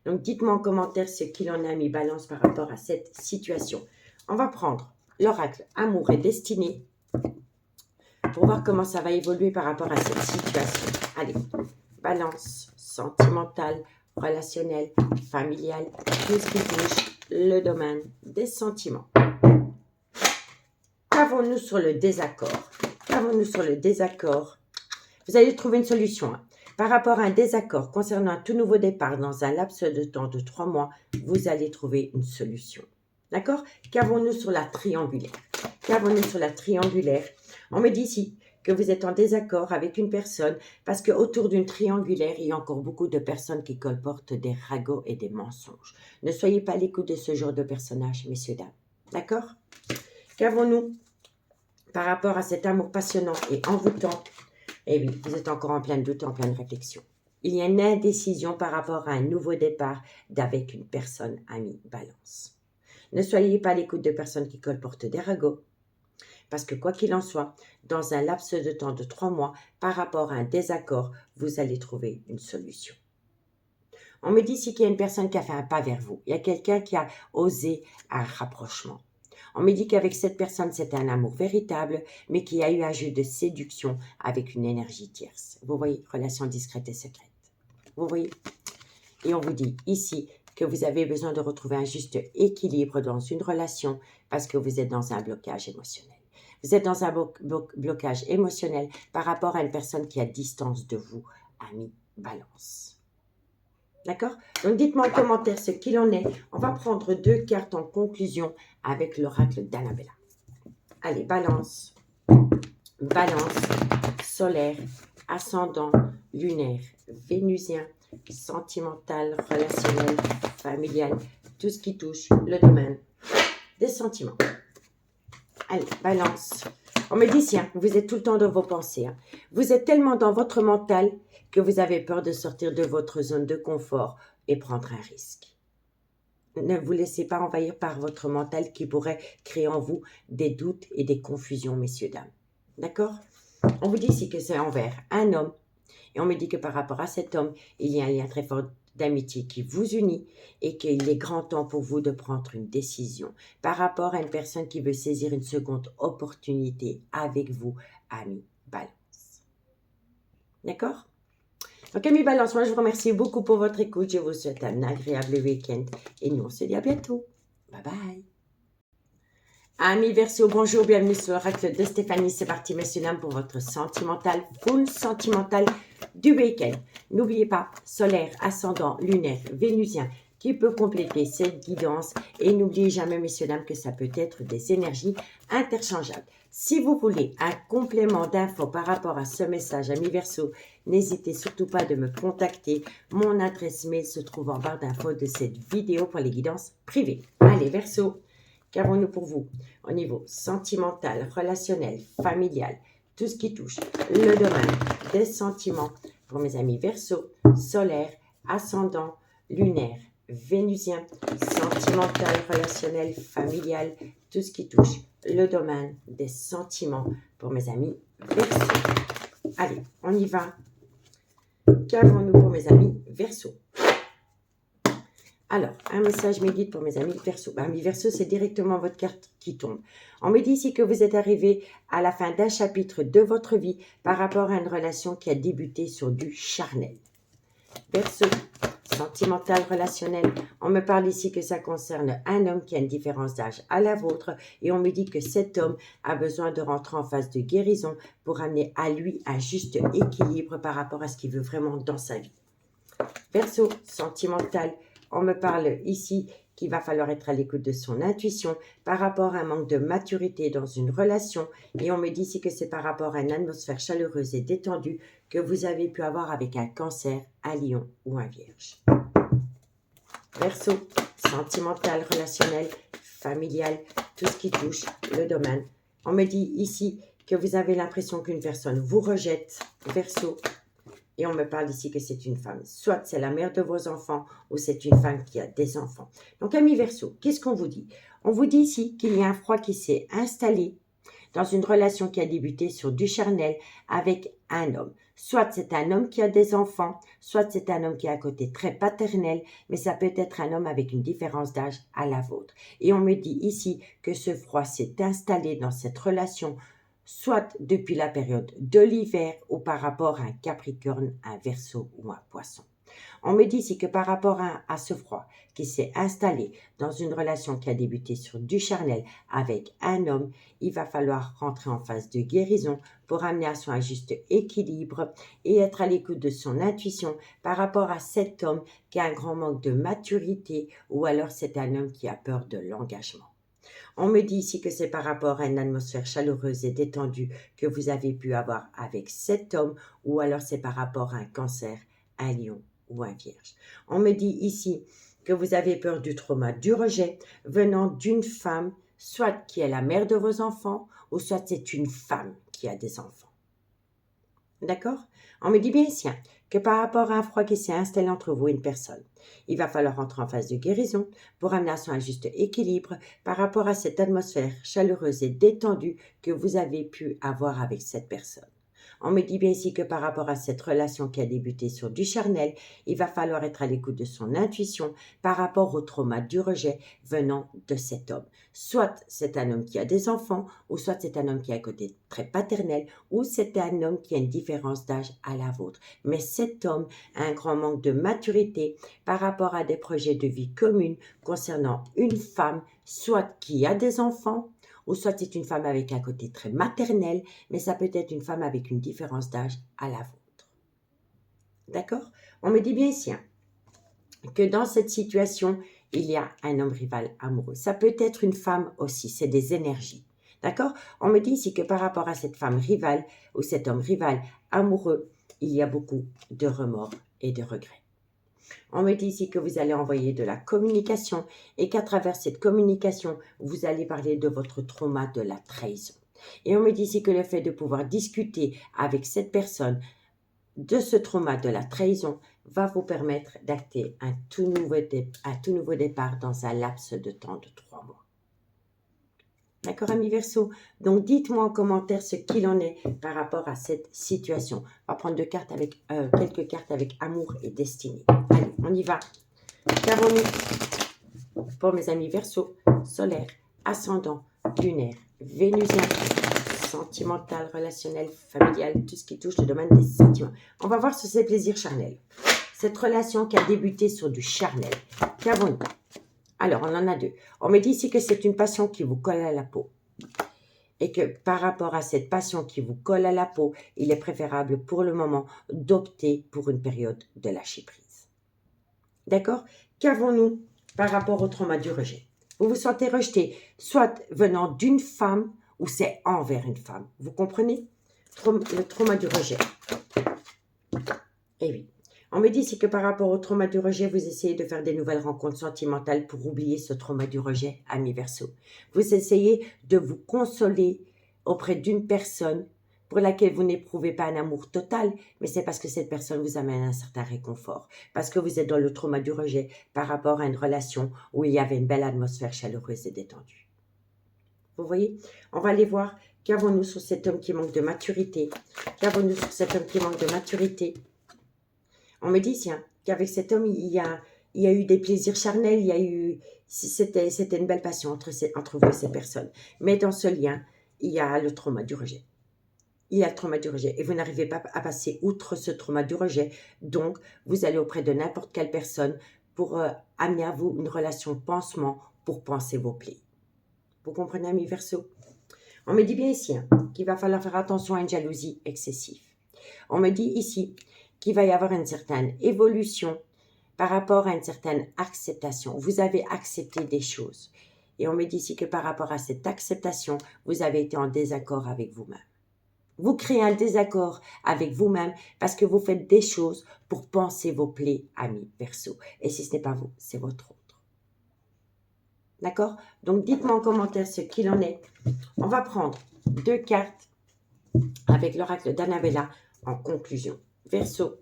S1: Donc, dites-moi en commentaire ce qu'il en a mis balance par rapport à cette situation. On va prendre l'oracle Amour et Destinée pour voir comment ça va évoluer par rapport à cette situation. Allez, balance sentimentale, relationnelle, familiale, tout ce qui touche le domaine des sentiments. Qu'avons-nous sur le désaccord? Qu'avons-nous sur le désaccord? Vous allez trouver une solution. Par rapport à un désaccord concernant un tout nouveau départ dans un laps de temps de 3 mois, vous allez trouver une solution. D'accord? Qu'avons-nous sur la triangulaire? Qu'avons-nous sur la triangulaire? On me dit ici que vous êtes en désaccord avec une personne parce qu'autour d'une triangulaire, il y a encore beaucoup de personnes qui colportent des ragots et des mensonges. Ne soyez pas à l'écoute de ce genre de personnage, messieurs, dames. D'accord? Qu'avons-nous par rapport à cet amour passionnant et envoûtant? Eh oui, vous êtes encore en plein doute, en pleine réflexion. Il y a une indécision par rapport à un nouveau départ d'avec une personne amie balance. Ne soyez pas à l'écoute de personnes qui colportent des ragots. Parce que quoi qu'il en soit, dans un laps de temps de 3 mois, par rapport à un désaccord, vous allez trouver une solution. On me dit ici qu'il y a une personne qui a fait un pas vers vous. Il y a quelqu'un qui a osé un rapprochement. On me dit qu'avec cette personne, c'est un amour véritable, mais qu'il y a eu un jeu de séduction avec une énergie tierce. Vous voyez, relation discrète et secrète. Vous voyez? Et on vous dit ici que vous avez besoin de retrouver un juste équilibre dans une relation parce que vous êtes dans un blocage émotionnel. Vous êtes dans un blocage émotionnel par rapport à une personne qui est à distance de vous, ami balance. D'accord? Donc, dites-moi en commentaire ce qu'il en est. On va prendre 2 cartes en conclusion avec l'oracle d'Annabella. Allez, balance. Balance, solaire, ascendant, lunaire, vénusien, sentimental, relationnel, familial, tout ce qui touche le domaine des sentiments. Allez, balance. On me dit, tiens, vous êtes tout le temps dans vos pensées. Vous êtes tellement dans votre mental que vous avez peur de sortir de votre zone de confort et prendre un risque. Ne vous laissez pas envahir par votre mental qui pourrait créer en vous des doutes et des confusions, messieurs, dames. D'accord? On vous dit ici que c'est envers un homme. Et on me dit que par rapport à cet homme, il y a un lien très fort d'amitié qui vous unit et qu'il est grand temps pour vous de prendre une décision par rapport à une personne qui veut saisir une seconde opportunité avec vous, ami balance. D'accord? Donc, ami balance, moi je vous remercie beaucoup pour votre écoute. Je vous souhaite un agréable week-end et nous on se dit à bientôt. Bye bye. Amis Verseau, bonjour, bienvenue sur l'oracle de Stéphanie. C'est parti, messieurs, dames, pour votre sentimental, full sentimental du week-end. N'oubliez pas, solaire, ascendant, lunaire, vénusien, qui peut compléter cette guidance. Et n'oubliez jamais, messieurs, dames, que ça peut être des énergies interchangeables. Si vous voulez un complément d'infos par rapport à ce message, amis Verseau, n'hésitez surtout pas de me contacter. Mon adresse mail se trouve en barre d'infos de cette vidéo pour les guidances privées. Allez, Verseau! Qu'avons-nous pour vous au niveau sentimental, relationnel, familial, tout ce qui touche le domaine des sentiments pour mes amis Verseau, solaire, ascendant, lunaire, vénusien, sentimental, relationnel, familial, tout ce qui touche le domaine des sentiments pour mes amis Verseau. Allez, on y va. Qu'avons-nous pour mes amis Verseau? Alors, un message me guide pour mes amis Verseau. Amis Verseau, c'est directement votre carte qui tombe. On me dit ici que vous êtes arrivé à la fin d'un chapitre de votre vie par rapport à une relation qui a débuté sur du charnel. Verseau, sentimental, relationnel. On me parle ici que ça concerne un homme qui a une différence d'âge à la vôtre et on me dit que cet homme a besoin de rentrer en phase de guérison pour amener à lui un juste équilibre par rapport à ce qu'il veut vraiment dans sa vie. Verseau, sentimental. On me parle ici qu'il va falloir être à l'écoute de son intuition par rapport à un manque de maturité dans une relation. Et on me dit ici que c'est par rapport à une atmosphère chaleureuse et détendue que vous avez pu avoir avec un cancer, un lion ou un vierge. Verseau, sentimental, relationnel, familial, tout ce qui touche le domaine. On me dit ici que vous avez l'impression qu'une personne vous rejette. Verseau. Et on me parle ici que c'est une femme. Soit c'est la mère de vos enfants ou c'est une femme qui a des enfants. Donc, amis Verseau, qu'est-ce qu'on vous dit? On vous dit ici qu'il y a un froid qui s'est installé dans une relation qui a débuté sur du charnel avec un homme. Soit c'est un homme qui a des enfants, soit c'est un homme qui est à côté très paternel, mais ça peut être un homme avec une différence d'âge à la vôtre. Et on me dit ici que ce froid s'est installé dans cette relation soit depuis la période de l'hiver ou par rapport à un Capricorne, un Verseau ou un Poisson. On me dit ici que par rapport à ce froid qui s'est installé dans une relation qui a débuté sur du charnel avec un homme, il va falloir rentrer en phase de guérison pour amener à son juste équilibre et être à l'écoute de son intuition par rapport à cet homme qui a un grand manque de maturité ou alors c'est un homme qui a peur de l'engagement. On me dit ici que c'est par rapport à une atmosphère chaleureuse et détendue que vous avez pu avoir avec cet homme ou alors c'est par rapport à un cancer, un lion ou un vierge. On me dit ici que vous avez peur du trauma, du rejet venant d'une femme, soit qui est la mère de vos enfants ou soit c'est une femme qui a des enfants. D'accord? On me dit bien ici que par rapport à un froid qui s'est installé entre vous et une personne, il va falloir entrer en phase de guérison pour amener à son juste équilibre par rapport à cette atmosphère chaleureuse et détendue que vous avez pu avoir avec cette personne. On me dit bien ici que par rapport à cette relation qui a débuté sur du charnel, il va falloir être à l'écoute de son intuition par rapport au trauma du rejet venant de cet homme. Soit c'est un homme qui a des enfants, ou soit c'est un homme qui est à côté très paternel, ou c'est un homme qui a une différence d'âge à la vôtre. Mais cet homme a un grand manque de maturité par rapport à des projets de vie communs concernant une femme, soit qui a des enfants, ou soit c'est une femme avec un côté très maternel, mais ça peut être une femme avec une différence d'âge à la vôtre. D'accord? On me dit bien ici que dans cette situation, il y a un homme rival amoureux. Ça peut être une femme aussi, c'est des énergies. D'accord? On me dit ici que par rapport à cette femme rivale ou cet homme rival amoureux, il y a beaucoup de remords et de regrets. On me dit ici que vous allez envoyer de la communication et qu'à travers cette communication, vous allez parler de votre trauma de la trahison. Et on me dit ici que le fait de pouvoir discuter avec cette personne de ce trauma de la trahison va vous permettre d'acter un tout nouveau départ dans un laps de temps de 3 mois. D'accord, amis Verseau? Donc, dites-moi en commentaire ce qu'il en est par rapport à cette situation. On va prendre quelques cartes avec amour et destinée. Allez, on y va. Qu'avons-nous pour mes amis Verseau, solaire, ascendant, lunaire, vénusien, sentimental, relationnel, familial, tout ce qui touche le domaine des sentiments. On va voir sur ces plaisirs charnels. Cette relation qui a débuté sur du charnel. Qu'avons-nous? Alors, on en a deux. On me dit ici que c'est une passion qui vous colle à la peau. Et que par rapport à cette passion qui vous colle à la peau, il est préférable pour le moment d'opter pour une période de lâcher prise. D'accord? Qu'avons-nous par rapport au trauma du rejet? Vous vous sentez rejeté, soit venant d'une femme ou c'est envers une femme. Vous comprenez? Le trauma du rejet. Eh oui. On me dit ici que par rapport au trauma du rejet, vous essayez de faire des nouvelles rencontres sentimentales pour oublier ce trauma du rejet, ami Verseau. Vous essayez de vous consoler auprès d'une personne pour laquelle vous n'éprouvez pas un amour total, mais c'est parce que cette personne vous amène un certain réconfort, parce que vous êtes dans le trauma du rejet par rapport à une relation où il y avait une belle atmosphère chaleureuse et détendue. Vous voyez? On va aller voir qu'avons-nous sur cet homme qui manque de maturité. Qu'avons-nous sur cet homme qui manque de maturité? On me dit, tiens, qu'avec cet homme, il y a eu des plaisirs charnels, c'était une belle passion entre vous et ces personnes. Mais dans ce lien, il y a le trauma du rejet. Il y a le trauma du rejet et vous n'arrivez pas à passer outre ce trauma du rejet. Donc, vous allez auprès de n'importe quelle personne pour amener à vous une relation pansement pour panser vos plaies. Vous comprenez, ami Verseau? On me dit bien ici qu'il va falloir faire attention à une jalousie excessive. On me dit ici qu'il va y avoir une certaine évolution par rapport à une certaine acceptation. Vous avez accepté des choses. Et on me dit ici que par rapport à cette acceptation, vous avez été en désaccord avec vous-même. Vous créez un désaccord avec vous-même parce que vous faites des choses pour panser vos plaies, amis Verseau. Et si ce n'est pas vous, c'est votre autre. D'accord? Donc, dites-moi en commentaire ce qu'il en est. On va prendre 2 cartes avec l'oracle d'Annabella en conclusion. Verseau,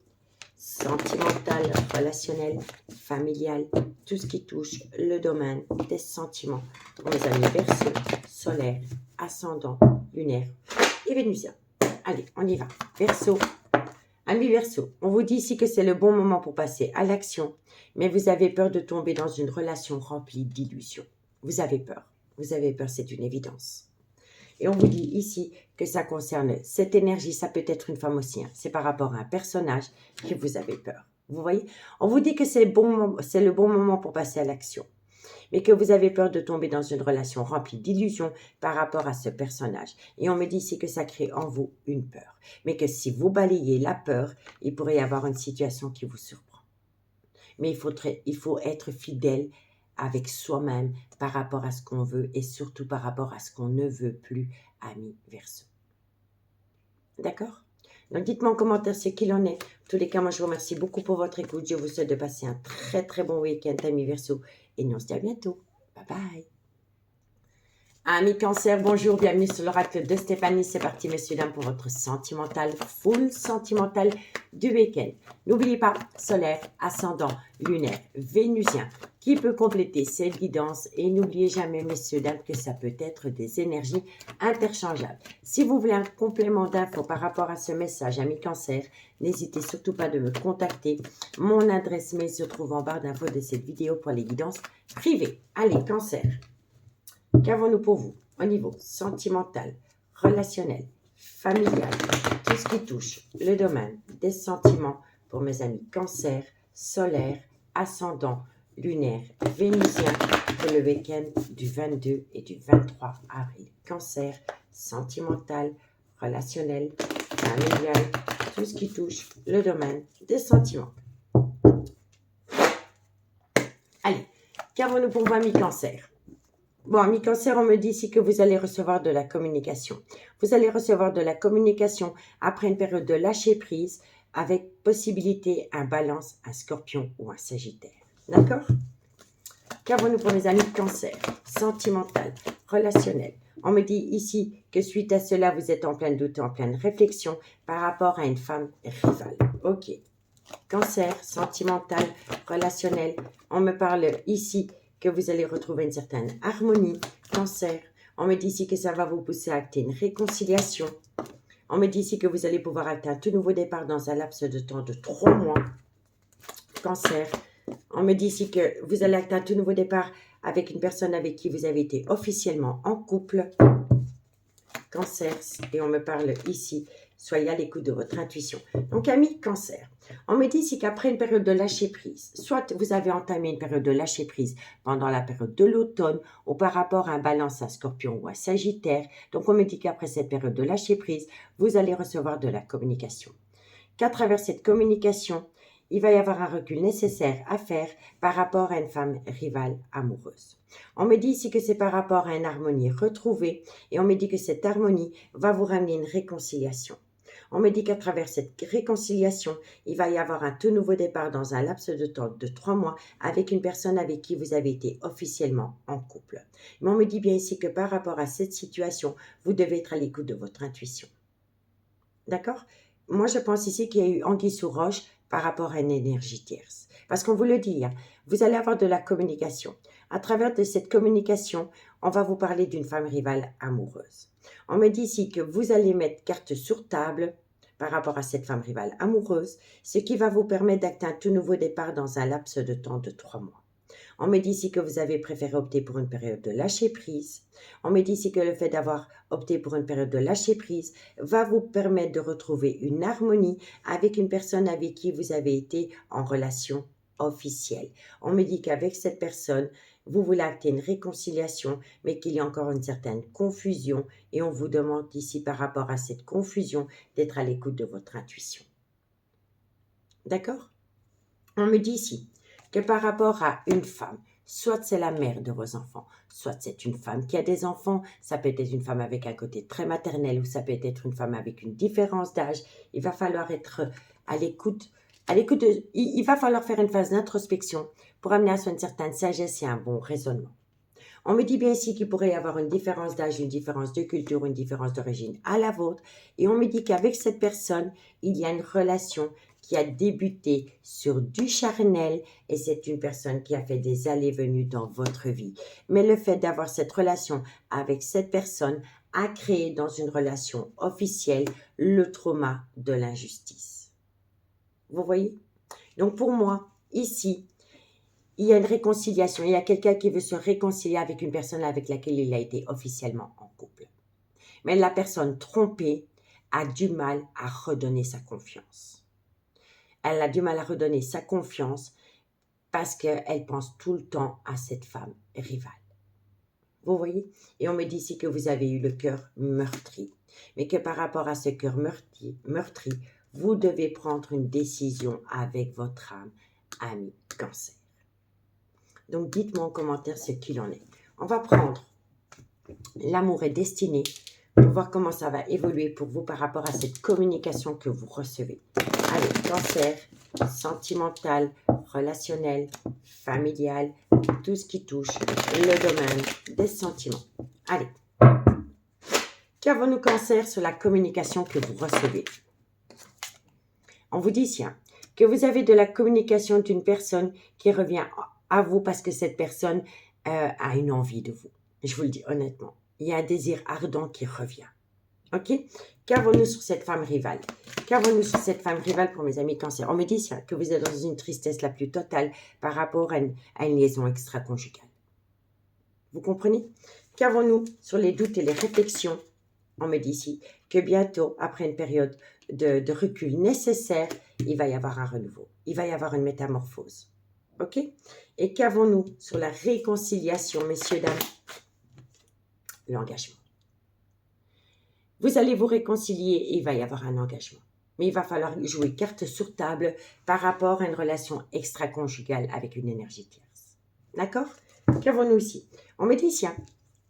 S1: sentimental, relationnel, familial, tout ce qui touche le domaine des sentiments. Pour mes amis Verseau, solaire, ascendant, lunaire et vénusien. Allez, on y va. Verseau. Ami Verseau, on vous dit ici que c'est le bon moment pour passer à l'action, mais vous avez peur de tomber dans une relation remplie d'illusions. Vous avez peur, c'est une évidence. Et on vous dit ici que ça concerne cette énergie, ça peut être une femme aussi, c'est par rapport à un personnage que vous avez peur. Vous voyez? On vous dit que c'est le bon moment pour passer à l'action, mais que vous avez peur de tomber dans une relation remplie d'illusions par rapport à ce personnage. Et on me dit ici que ça crée en vous une peur, mais que si vous balayez la peur, il pourrait y avoir une situation qui vous surprend. Mais il faut être fidèle avec soi-même par rapport à ce qu'on veut et surtout par rapport à ce qu'on ne veut plus, ami Verseau. D'accord? Donc, dites-moi en commentaire ce qu'il en est. En tous les cas, moi, je vous remercie beaucoup pour votre écoute. Je vous souhaite de passer un très, très bon week-end, ami Verseau. Et nous, on se dit à bientôt. Bye bye. Amis Cancer, bonjour, bienvenue sur l'oracle de Stéphanie. C'est parti, messieurs, dames, pour votre sentimental, full sentimental du week-end. N'oubliez pas, solaire, ascendant, lunaire, vénusien, qui peut compléter cette guidance. Et n'oubliez jamais, messieurs, dames, que ça peut être des énergies interchangeables. Si vous voulez un complément d'infos par rapport à ce message, amis Cancer, n'hésitez surtout pas de me contacter. Mon adresse mail se trouve en barre d'infos de cette vidéo pour les guidances privées. Allez, Cancer. Qu'avons-nous pour vous au niveau sentimental, relationnel, familial, tout ce qui touche le domaine des sentiments pour mes amis Cancer, solaire, ascendant, lunaire, vénusien pour le week-end du 22 et du 23 avril. Cancer, sentimental, relationnel, familial, tout ce qui touche le domaine des sentiments. Allez, qu'avons-nous pour vous, amis Cancer? Bon, amis Cancer, on me dit ici que vous allez recevoir de la communication. Vous allez recevoir de la communication après une période de lâcher prise avec possibilité un Balance, un Scorpion ou un Sagittaire. D'accord? Qu'avons-nous pour mes amis Cancer? Sentimental, relationnel. On me dit ici que suite à cela, vous êtes en plein doute, en pleine réflexion par rapport à une femme rivale. Ok. Cancer, sentimental, relationnel. On me parle ici que vous allez retrouver une certaine harmonie. Cancer, on me dit ici que ça va vous pousser à acter une réconciliation. On me dit ici que vous allez pouvoir acter un tout nouveau départ dans un laps de temps de 3 mois. Cancer, on me dit ici que vous allez acter un tout nouveau départ avec une personne avec qui vous avez été officiellement en couple. Cancer, et on me parle ici, soyez à l'écoute de votre intuition. Donc, amis Cancer, on me dit ici qu'après une période de lâcher prise, soit vous avez entamé une période de lâcher prise pendant la période de l'automne ou par rapport à un Balance, un Scorpion ou un Sagittaire. Donc, on me dit qu'après cette période de lâcher prise, vous allez recevoir de la communication. Qu'à travers cette communication, il va y avoir un recul nécessaire à faire par rapport à une femme rivale amoureuse. On me dit ici que c'est par rapport à une harmonie retrouvée et on me dit que cette harmonie va vous ramener une réconciliation. On me dit qu'à travers cette réconciliation, il va y avoir un tout nouveau départ dans un laps de temps de 3 mois avec une personne avec qui vous avez été officiellement en couple. Mais on me dit bien ici que par rapport à cette situation, vous devez être à l'écoute de votre intuition. D'accord? Moi, je pense ici qu'il y a eu anguille sous roche par rapport à une énergie tierce. Parce qu'on vous le dit, hein, vous allez avoir de la communication. À travers de cette communication, on va vous parler d'une femme rivale amoureuse. On me dit ici que vous allez mettre carte sur table par rapport à cette femme rivale amoureuse, ce qui va vous permettre d'acter un tout nouveau départ dans un laps de temps de 3 mois. On me dit ici que vous avez préféré opter pour une période de lâcher prise. On me dit ici que le fait d'avoir opté pour une période de lâcher prise va vous permettre de retrouver une harmonie avec une personne avec qui vous avez été en relation officielle. On me dit qu'avec cette personne, vous voulez acter une réconciliation, mais qu'il y a encore une certaine confusion et on vous demande ici par rapport à cette confusion d'être à l'écoute de votre intuition. D'accord? On me dit ici que par rapport à une femme, soit c'est la mère de vos enfants, soit c'est une femme qui a des enfants, ça peut être une femme avec un côté très maternel ou ça peut être une femme avec une différence d'âge, il va falloir être à l'écoute. Il va falloir faire une phase d'introspection pour amener à soi une certaine sagesse et un bon raisonnement. On me dit bien ici qu'il pourrait y avoir une différence d'âge, une différence de culture, une différence d'origine à la vôtre. Et on me dit qu'avec cette personne, il y a une relation qui a débuté sur du charnel et c'est une personne qui a fait des allées-venues dans votre vie. Mais le fait d'avoir cette relation avec cette personne a créé dans une relation officielle le trauma de l'injustice. Vous voyez? Donc pour moi, ici, il y a une réconciliation. Il y a quelqu'un qui veut se réconcilier avec une personne avec laquelle il a été officiellement en couple. Mais la personne trompée a du mal à redonner sa confiance. Elle a du mal à redonner sa confiance parce qu'elle pense tout le temps à cette femme rivale. Vous voyez? Et on me dit ici que vous avez eu le cœur meurtri. Mais que par rapport à ce cœur meurtri, vous devez prendre une décision avec votre âme, ami Cancer. Donc, dites-moi en commentaire ce qu'il en est. On va prendre l'amour est destiné pour voir comment ça va évoluer pour vous par rapport à cette communication que vous recevez. Allez, Cancer, sentimental, relationnel, familial, tout ce qui touche le domaine des sentiments. Allez. Qu'avons-nous, Cancer, sur la communication que vous recevez? On vous dit ici que vous avez de la communication d'une personne qui revient à vous parce que cette personne a une envie de vous. Je vous le dis honnêtement. Il y a un désir ardent qui revient. OK? Qu'avons-nous sur cette femme rivale? Qu'avons-nous sur cette femme rivale pour mes amis Cancer? On me dit que vous êtes dans une tristesse la plus totale par rapport à une liaison extra-conjugale. Vous comprenez? Qu'avons-nous sur les doutes et les réflexions? On me dit ici que bientôt, après une période de recul nécessaire, il va y avoir un renouveau. Il va y avoir une métamorphose. OK? Et qu'avons-nous sur la réconciliation, messieurs, dames? L'engagement. Vous allez vous réconcilier et il va y avoir un engagement. Mais il va falloir jouer carte sur table par rapport à une relation extra-conjugale avec une énergie tierce. D'accord? Qu'avons-nous ici? On me dit ici,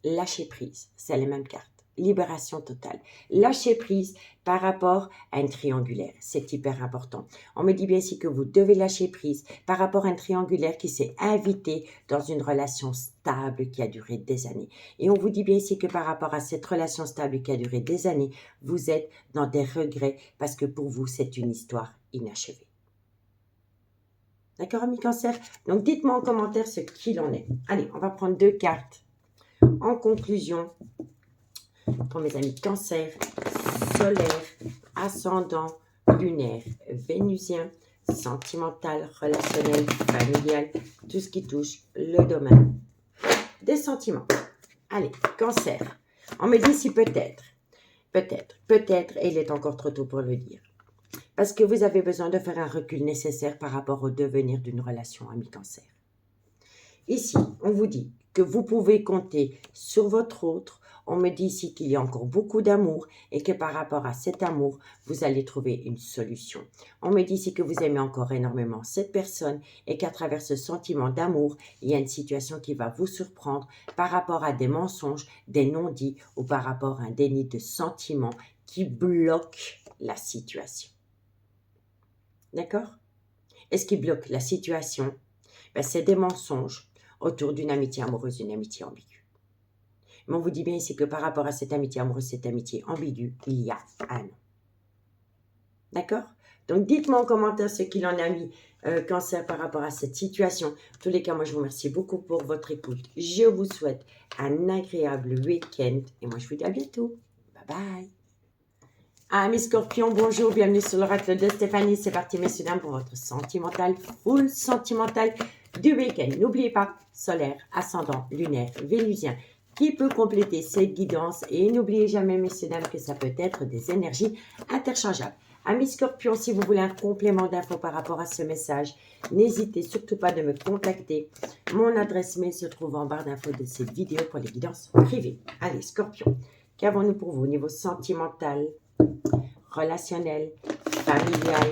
S1: lâcher prise. C'est les mêmes cartes. Libération totale. Lâcher prise par rapport à une triangulaire. C'est hyper important. On me dit bien ici que vous devez lâcher prise par rapport à une triangulaire qui s'est invitée dans une relation stable qui a duré des années. Et on vous dit bien ici que par rapport à cette relation stable qui a duré des années, vous êtes dans des regrets parce que pour vous, c'est une histoire inachevée. D'accord, amis Cancer? Donc, dites-moi en commentaire ce qu'il en est. Allez, on va prendre 2 cartes. En conclusion, pour mes amis Cancer, solaire, ascendant, lunaire, vénusien, sentimental, relationnel, familial, tout ce qui touche le domaine des sentiments. Allez, Cancer. On me dit si peut-être, et il est encore trop tôt pour le dire. Parce que vous avez besoin de faire un recul nécessaire par rapport au devenir d'une relation ami Cancer. Ici, on vous dit que vous pouvez compter sur votre autre. On me dit ici qu'il y a encore beaucoup d'amour et que par rapport à cet amour, vous allez trouver une solution. On me dit ici que vous aimez encore énormément cette personne et qu'à travers ce sentiment d'amour, il y a une situation qui va vous surprendre par rapport à des mensonges, des non-dits ou par rapport à un déni de sentiments qui bloque la situation. D'accord? Et ce qui bloque la situation, ben, c'est des mensonges autour d'une amitié amoureuse, d'une amitié ambiguë. Mais on vous dit bien ici que par rapport à cette amitié amoureuse, cette amitié ambiguë, il y a un non. D'accord? Donc, dites-moi en commentaire ce qu'il en a mis Cancer par rapport à cette situation. En tous les cas, moi, je vous remercie beaucoup pour votre écoute. Je vous souhaite un agréable week-end. Et moi, je vous dis à bientôt. Bye bye. Mes scorpions, bonjour. Bienvenue sur l'oracle de Stéphanie. C'est parti, messieurs, dames, pour votre sentimental, full sentimental du week-end. N'oubliez pas, solaire, ascendant, lunaire, vénusien, qui peut compléter cette guidance. Et n'oubliez jamais, messieurs, dames, que ça peut être des énergies interchangeables. Amis scorpions, si vous voulez un complément d'infos par rapport à ce message, n'hésitez surtout pas de me contacter. Mon adresse mail se trouve en barre d'infos de cette vidéo pour les guidances privées. Allez, scorpions, qu'avons-nous pour vous au niveau sentimental, relationnel, familial,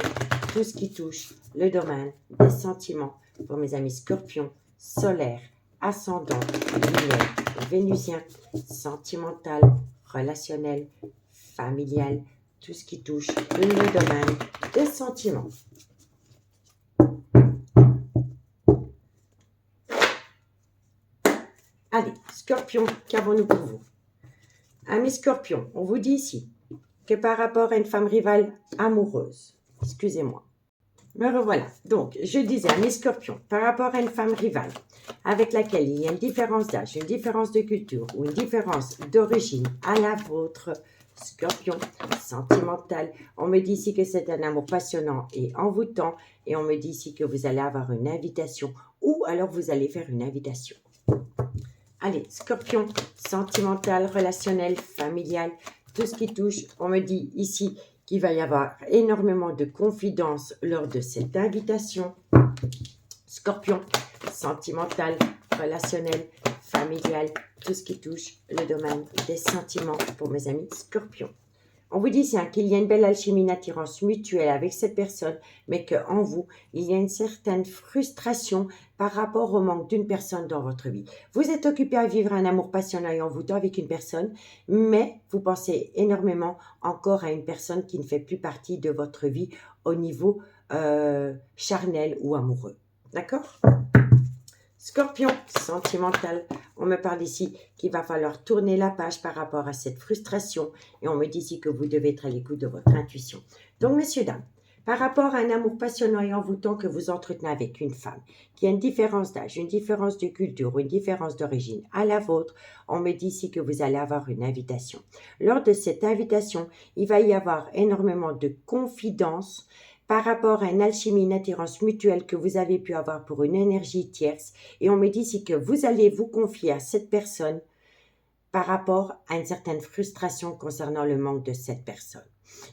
S1: tout ce qui touche le domaine des sentiments pour mes amis scorpions, solaire, ascendant, lunaire, vénusien, sentimental, relationnel, familial, tout ce qui touche le domaine des sentiments. Allez, scorpion, qu'avons-nous pour vous? Amis scorpions, on vous dit ici que par rapport à une femme rivale amoureuse, excusez-moi, me revoilà. Donc, je disais, amis scorpions, par rapport à une femme rivale avec laquelle il y a une différence d'âge, une différence de culture ou une différence d'origine à la vôtre, scorpion, sentimental. On me dit ici que c'est un amour passionnant et envoûtant. Et on me dit ici que vous allez avoir une invitation ou alors vous allez faire une invitation. Allez, scorpion, sentimental, relationnel, familial, tout ce qui touche. On me dit ici qu'il va y avoir énormément de confidences lors de cette invitation. Scorpion, sentimental, relationnel, familial, tout ce qui touche le domaine des sentiments pour mes amis scorpions. On vous dit ici qu'il y a une belle alchimie, une attirance mutuelle avec cette personne, mais qu'en vous, il y a une certaine frustration par rapport au manque d'une personne dans votre vie. Vous êtes occupé à vivre un amour passionnant et envoûtant avec une personne, mais vous pensez énormément encore à une personne qui ne fait plus partie de votre vie au niveau charnel ou amoureux. D'accord ? Scorpion, sentimental, on me parle ici qu'il va falloir tourner la page par rapport à cette frustration et on me dit ici que vous devez être à l'écoute de votre intuition. Donc, messieurs, dames, par rapport à un amour passionnant et envoûtant que vous entretenez avec une femme qui a une différence d'âge, une différence de culture ou une différence d'origine à la vôtre, on me dit ici que vous allez avoir une invitation. Lors de cette invitation, il va y avoir énormément de confidences par rapport à une alchimie, une attirance mutuelle que vous avez pu avoir pour une énergie tierce. Et on me dit ici que vous allez vous confier à cette personne par rapport à une certaine frustration concernant le manque de cette personne.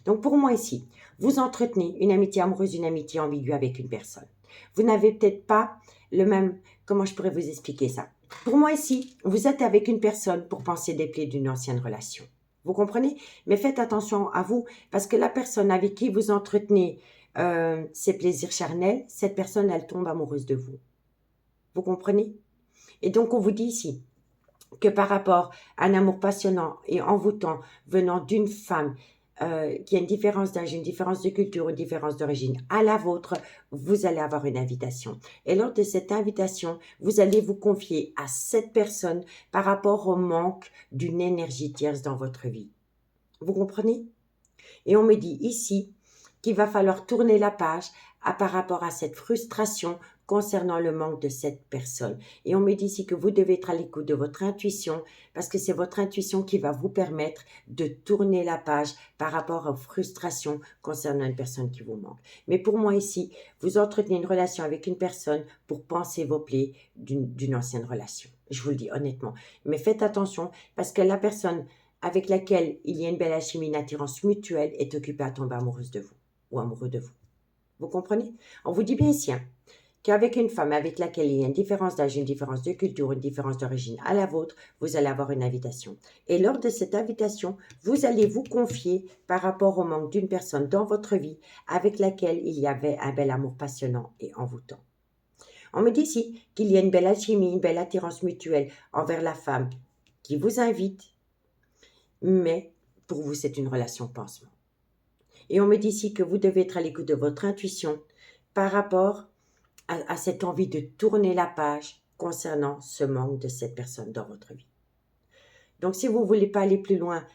S1: Donc pour moi ici, vous entretenez une amitié amoureuse, une amitié ambiguë avec une personne. Vous n'avez peut-être pas le même... Comment je pourrais vous expliquer ça? Pour moi ici, vous êtes avec une personne pour penser des plaies d'une ancienne relation. Vous comprenez? Mais faites attention à vous, parce que la personne avec qui vous entretenez ses plaisirs charnels, cette personne, elle tombe amoureuse de vous. Vous comprenez? Et donc, on vous dit ici que par rapport à un amour passionnant et envoûtant venant d'une femme qui a une différence d'âge, une différence de culture, une différence d'origine à la vôtre, vous allez avoir une invitation. Et lors de cette invitation, vous allez vous confier à cette personne par rapport au manque d'une énergie tierce dans votre vie. Vous comprenez? Et on me dit ici qu'il va falloir tourner la page par rapport à cette frustration concernant le manque de cette personne. Et on me dit ici que vous devez être à l'écoute de votre intuition parce que c'est votre intuition qui va vous permettre de tourner la page par rapport aux frustrations concernant une personne qui vous manque. Mais pour moi ici, vous entretenez une relation avec une personne pour penser vos plaies d'une ancienne relation. Je vous le dis honnêtement. Mais faites attention parce que la personne avec laquelle il y a une belle alchimie, une attirance mutuelle est occupée à tomber amoureuse de vous ou amoureux de vous. Vous comprenez? On vous dit bien ici qu'avec une femme avec laquelle il y a une différence d'âge, une différence de culture, une différence d'origine à la vôtre, vous allez avoir une invitation. Et lors de cette invitation, vous allez vous confier par rapport au manque d'une personne dans votre vie avec laquelle il y avait un bel amour passionnant et envoûtant. On me dit ici qu'il y a une belle alchimie, une belle attirance mutuelle envers la femme qui vous invite, mais pour vous, c'est une relation pansement. Et on me dit ici que vous devez être à l'écoute de votre intuition par rapport à cette envie de tourner la page concernant ce manque de cette personne dans votre vie. Donc, si vous ne voulez pas aller plus loin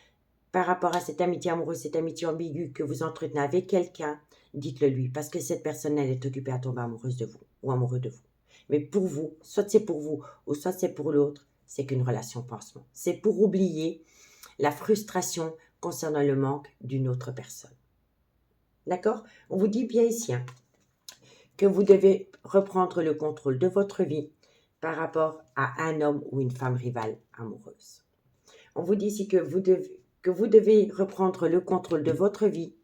S1: par rapport à cette amitié amoureuse, cette amitié ambiguë que vous entretenez avec quelqu'un, dites-le lui, parce que cette personne, elle est occupée à tomber amoureuse de vous ou amoureux de vous. Mais pour vous, soit c'est pour vous ou soit c'est pour l'autre, c'est qu'une relation pansement. C'est pour oublier la frustration concernant le manque d'une autre personne. D'accord? On vous dit bien ici que vous devez reprendre le contrôle de votre vie par rapport à un homme ou une femme rivale amoureuse. On vous dit ici que vous devez reprendre le contrôle de votre vie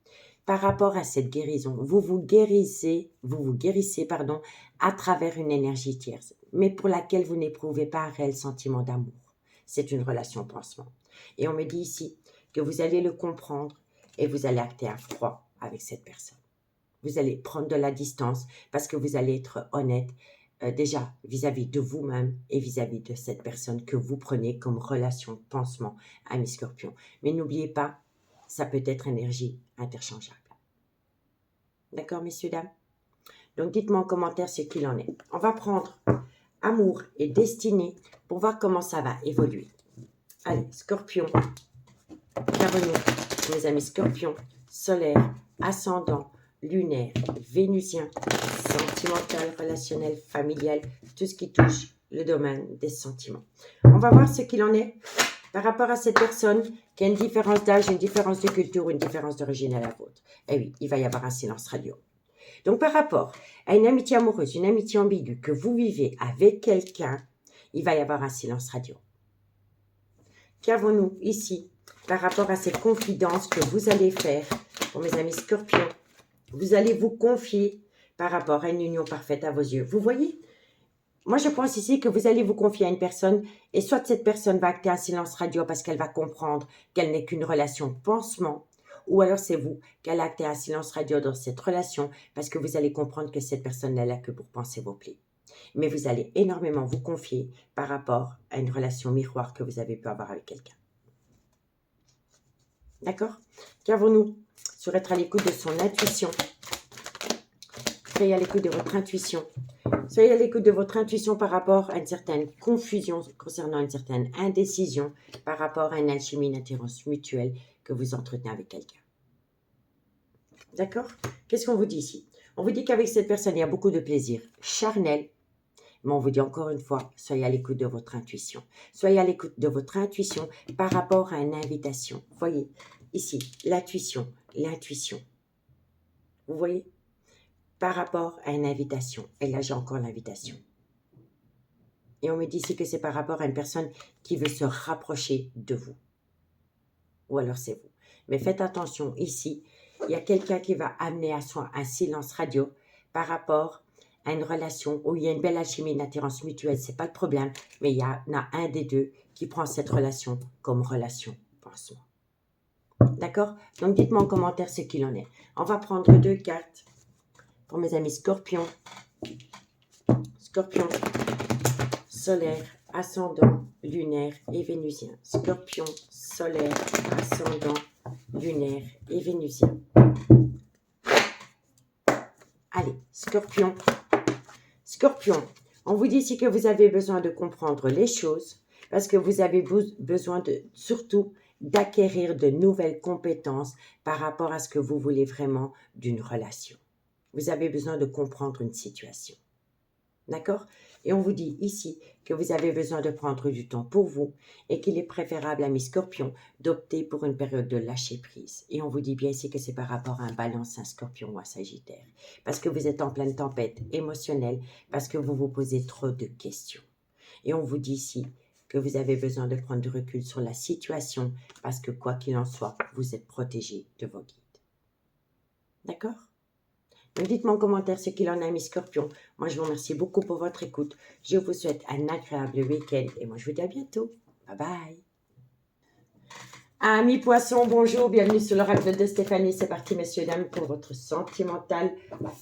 S1: par rapport à cette guérison. Vous vous guérissez à travers une énergie tierce, mais pour laquelle vous n'éprouvez pas un réel sentiment d'amour. C'est une relation pansement. Et on me dit ici que vous allez le comprendre et vous allez acter à froid avec cette personne. Vous allez prendre de la distance parce que vous allez être honnête déjà vis-à-vis de vous-même et vis-à-vis de cette personne que vous prenez comme relation pansement, ami Scorpion. Mais n'oubliez pas, ça peut être énergie interchangeable. D'accord, messieurs, dames? Donc, dites-moi en commentaire ce qu'il en est. On va prendre amour et destinée pour voir comment ça va évoluer. Allez, Scorpion, bienvenue, mes amis Scorpion, solaire, ascendant, lunaire, vénusien, sentimental, relationnel, familial, tout ce qui touche le domaine des sentiments. On va voir ce qu'il en est par rapport à cette personne qui a une différence d'âge, une différence de culture ou une différence d'origine à la vôtre. Eh oui, il va y avoir un silence radio. Donc, par rapport à une amitié amoureuse, une amitié ambiguë que vous vivez avec quelqu'un, il va y avoir un silence radio. Qu'avons-nous ici par rapport à cette confidence que vous allez faire pour mes amis Scorpions? Vous allez vous confier par rapport à une union parfaite à vos yeux. Vous voyez? Moi, je pense ici que vous allez vous confier à une personne et soit cette personne va acter un silence radio parce qu'elle va comprendre qu'elle n'est qu'une relation pansement, ou alors c'est vous qu'elle a acté un silence radio dans cette relation parce que vous allez comprendre que cette personne n'est là que pour penser vos plis. Mais vous allez énormément vous confier par rapport à une relation miroir que vous avez pu avoir avec quelqu'un. D'accord? Qu'avons-nous sur être à l'écoute de son intuition? Soyez à l'écoute de votre intuition. Soyez à l'écoute de votre intuition par rapport à une certaine confusion concernant une certaine indécision par rapport à une alchimie, une attirance mutuelle que vous entretenez avec quelqu'un. D'accord? Qu'est-ce qu'on vous dit ici? On vous dit qu'avec cette personne, il y a beaucoup de plaisir charnel, mais on vous dit encore une fois, soyez à l'écoute de votre intuition. Soyez à l'écoute de votre intuition par rapport à une invitation. Voyez, ici, l'intuition, l'intuition. Vous voyez? Par rapport à une invitation. Et là, j'ai encore l'invitation. Et on me dit ici que c'est par rapport à une personne qui veut se rapprocher de vous. Ou alors c'est vous. Mais faites attention, ici, il y a quelqu'un qui va amener à soi un silence radio par rapport à une relation où il y a une belle alchimie, une attirance mutuelle, c'est pas le problème, mais il y en a un des deux qui prend cette relation comme relation pansement. D'accord? Donc, dites-moi en commentaire ce qu'il en est. On va prendre 2 cartes pour mes amis Scorpions. Scorpion, solaire, ascendant, lunaire et vénusien. Scorpion, solaire, ascendant, lunaire et vénusien. Allez, Scorpion. Scorpion, on vous dit ici que vous avez besoin de comprendre les choses parce que vous avez besoin surtout d'acquérir de nouvelles compétences par rapport à ce que vous voulez vraiment d'une relation. Vous avez besoin de comprendre une situation. D'accord? Et on vous dit ici que vous avez besoin de prendre du temps pour vous et qu'il est préférable, amis Scorpion, d'opter pour une période de lâcher prise. Et on vous dit bien ici que c'est par rapport à un Balance, un Scorpion ou un Sagittaire. Parce que vous êtes en pleine tempête émotionnelle, parce que vous vous posez trop de questions. Et on vous dit ici que vous avez besoin de prendre du recul sur la situation parce que quoi qu'il en soit, vous êtes protégé de vos guides. D'accord? Donc dites-moi en commentaire ce qu'il en a, mes Scorpions. Moi, je vous remercie beaucoup pour votre écoute. Je vous souhaite un agréable week-end et moi, je vous dis à bientôt. Bye bye. Amis Poissons, bonjour, bienvenue sur l'oracle de Stéphanie. C'est parti, messieurs, dames, pour votre sentimental,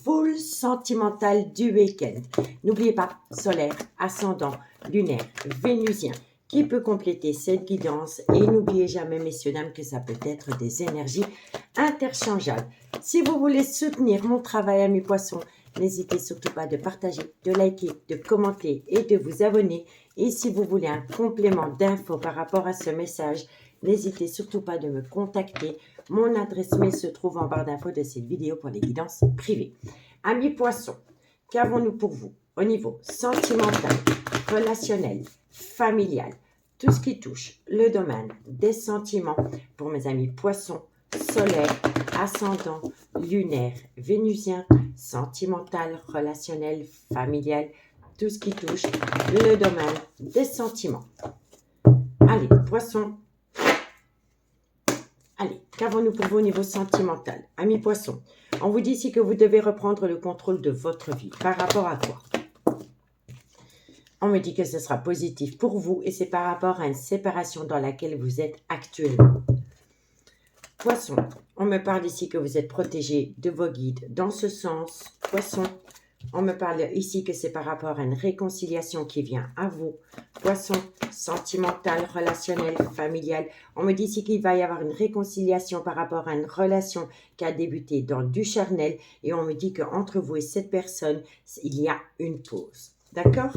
S1: full sentimental du week-end. N'oubliez pas, solaire, ascendant, lunaire, vénusien, qui peut compléter cette guidance. Et n'oubliez jamais, messieurs, dames, que ça peut être des énergies interchangeables. Si vous voulez soutenir mon travail, amis poissons, n'hésitez surtout pas de partager, de liker, de commenter et de vous abonner. Et si vous voulez un complément d'infos par rapport à ce message, n'hésitez surtout pas de me contacter. Mon adresse mail se trouve en barre d'infos de cette vidéo pour les guidances privées. Amis poissons, qu'avons-nous pour vous au niveau sentimental, relationnel, familial, tout ce qui touche le domaine des sentiments pour mes amis poissons, solaire, ascendant, lunaire, vénusien, sentimental, relationnel, familial, tout ce qui touche le domaine des sentiments. Allez, poissons. Allez, qu'avons-nous pour vous au niveau sentimental? Amis poissons, on vous dit ici que vous devez reprendre le contrôle de votre vie. Par rapport à quoi? On me dit que ce sera positif pour vous et c'est par rapport à une séparation dans laquelle vous êtes actuellement. Poisson, on me parle ici que vous êtes protégé de vos guides dans ce sens. Poisson, on me parle ici que c'est par rapport à une réconciliation qui vient à vous. Poisson, sentimental, relationnel, familial. On me dit ici qu'il va y avoir une réconciliation par rapport à une relation qui a débuté dans du charnel. Et on me dit qu'entre vous et cette personne, il y a une pause. D'accord?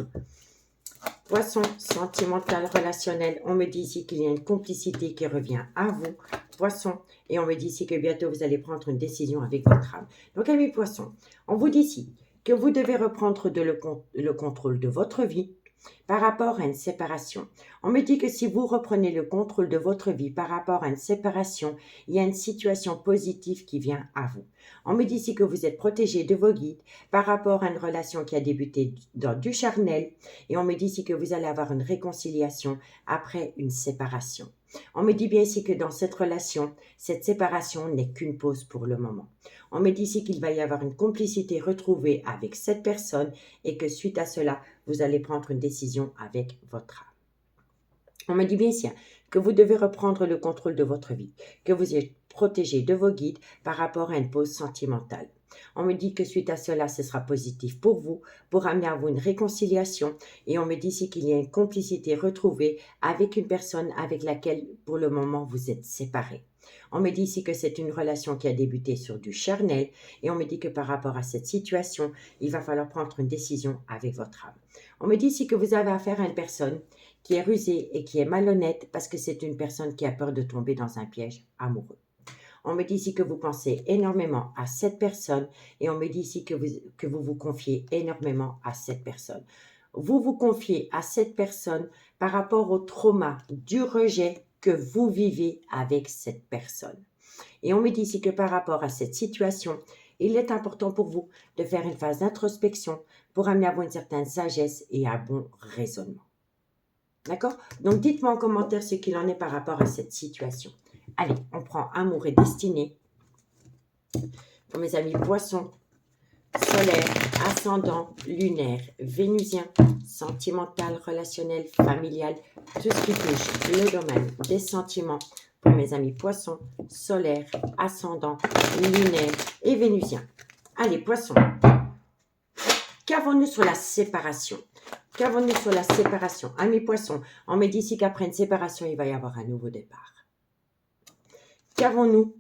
S1: Poisson, sentimental, relationnel. On me dit ici qu'il y a une complicité qui revient à vous. Poisson, et on me dit ici que bientôt vous allez prendre une décision avec votre âme. Donc, amis poissons, on vous dit ici que vous devez reprendre le contrôle de votre vie par rapport à une séparation. On me dit que si vous reprenez le contrôle de votre vie par rapport à une séparation, il y a une situation positive qui vient à vous. On me dit ici que vous êtes protégé de vos guides par rapport à une relation qui a débuté dans du charnel. Et on me dit ici que vous allez avoir une réconciliation après une séparation. On me dit bien ici que dans cette relation, cette séparation n'est qu'une pause pour le moment. On me dit ici qu'il va y avoir une complicité retrouvée avec cette personne et que suite à cela, vous allez prendre une décision avec votre âme. On me dit bien ici que vous devez reprendre le contrôle de votre vie, que vous êtes protégé de vos guides par rapport à une pause sentimentale. On me dit que suite à cela, ce sera positif pour vous, pour amener à vous une réconciliation. Et on me dit ici qu'il y a une complicité retrouvée avec une personne avec laquelle, pour le moment, vous êtes séparés. On me dit ici que c'est une relation qui a débuté sur du charnel. Et on me dit que par rapport à cette situation, il va falloir prendre une décision avec votre âme. On me dit ici que vous avez affaire à une personne qui est rusée et qui est malhonnête parce que c'est une personne qui a peur de tomber dans un piège amoureux. On me dit ici que vous pensez énormément à cette personne et on me dit ici que vous vous confiez énormément à cette personne. Vous vous confiez à cette personne par rapport au trauma du rejet que vous vivez avec cette personne. Et on me dit ici que par rapport à cette situation, il est important pour vous de faire une phase d'introspection pour amener à vous une certaine sagesse et un bon raisonnement. D'accord? Donc, dites-moi en commentaire ce qu'il en est par rapport à cette situation. Allez, on prend amour et destinée. Pour mes amis poissons, solaire, ascendant, lunaire, vénusien, sentimental, relationnel, familial, tout ce qui touche le domaine des sentiments. Pour mes amis poissons, solaire, ascendant, lunaire et vénusien. Allez, poissons. Qu'avons-nous sur la séparation? Qu'avons-nous sur la séparation? Amis poissons, on me dit ici qu'après une séparation, il va y avoir un nouveau départ. Qu'avons-nous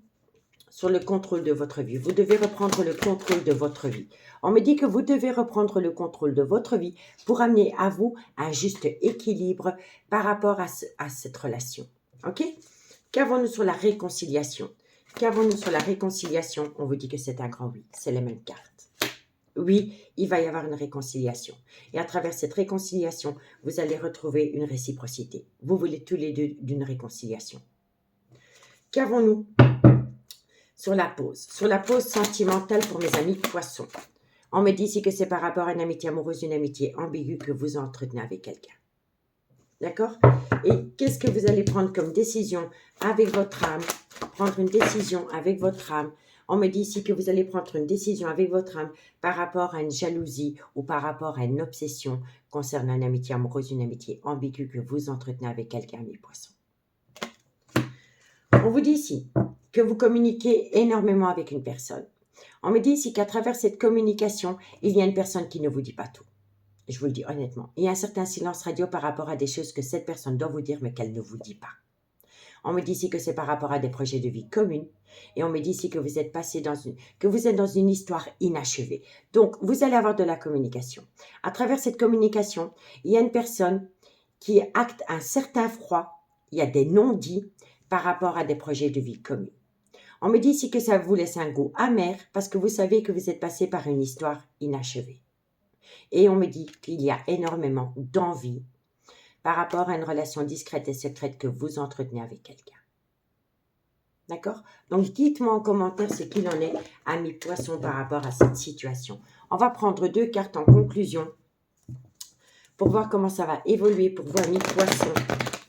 S1: sur le contrôle de votre vie? Vous devez reprendre le contrôle de votre vie. On me dit que vous devez reprendre le contrôle de votre vie pour amener à vous un juste équilibre par rapport à cette relation. OK? Qu'avons-nous sur la réconciliation? Qu'avons-nous sur la réconciliation? On vous dit que c'est un grand oui. C'est les mêmes cartes. Oui, il va y avoir une réconciliation. Et à travers cette réconciliation, vous allez retrouver une réciprocité. Vous voulez tous les deux d'une réconciliation. Qu'avons-nous sur la pause? Sur la pause sentimentale pour mes amis poissons. On me dit ici que c'est par rapport à une amitié amoureuse, une amitié ambiguë que vous entretenez avec quelqu'un. D'accord? Et qu'est-ce que vous allez prendre comme décision avec votre âme? Prendre une décision avec votre âme. On me dit ici que vous allez prendre une décision avec votre âme par rapport à une jalousie ou par rapport à une obsession concernant une amitié amoureuse, une amitié ambiguë que vous entretenez avec quelqu'un, mes poissons. On vous dit ici que vous communiquez énormément avec une personne. On me dit ici qu'à travers cette communication, il y a une personne qui ne vous dit pas tout. Je vous le dis honnêtement. Il y a un certain silence radio par rapport à des choses que cette personne doit vous dire, mais qu'elle ne vous dit pas. On me dit ici que c'est par rapport à des projets de vie communs. Et on me dit ici que vous êtes que vous êtes dans une histoire inachevée. Donc, vous allez avoir de la communication. À travers cette communication, il y a une personne qui acte un certain froid. Il y a des non-dits par rapport à des projets de vie communs. On me dit ici que ça vous laisse un goût amer parce que vous savez que vous êtes passé par une histoire inachevée. Et on me dit qu'il y a énormément d'envie par rapport à une relation discrète et secrète que vous entretenez avec quelqu'un. D'accord? Donc, dites-moi en commentaire ce qu'il en est, amis poissons, par rapport à cette situation. On va prendre 2 cartes en conclusion pour voir comment ça va évoluer pour vous, amis poissons,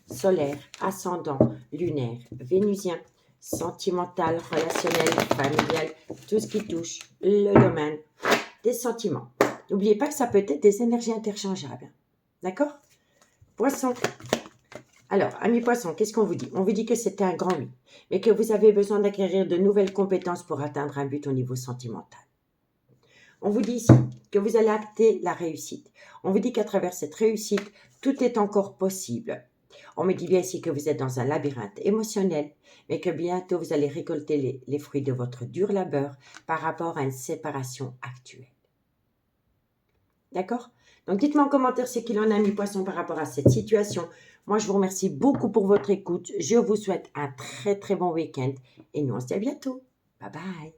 S1: solaire, ascendant, lunaire, vénusien, sentimental, relationnel, familial, tout ce qui touche le domaine des sentiments. N'oubliez pas que ça peut être des énergies interchangeables. D'accord? Poisson. Alors, amis poissons, qu'est-ce qu'on vous dit? On vous dit que c'était un grand oui, mais que vous avez besoin d'acquérir de nouvelles compétences pour atteindre un but au niveau sentimental. On vous dit ici que vous allez acter la réussite. On vous dit qu'à travers cette réussite, tout est encore possible. On me dit bien ici que vous êtes dans un labyrinthe émotionnel, mais que bientôt vous allez récolter les fruits de votre dur labeur par rapport à une séparation actuelle. D'accord? Donc, dites-moi en commentaire ce qu'il en a, mis poisson, par rapport à cette situation. Moi, je vous remercie beaucoup pour votre écoute. Je vous souhaite un très, très bon week-end. Et nous, on se dit à bientôt. Bye bye.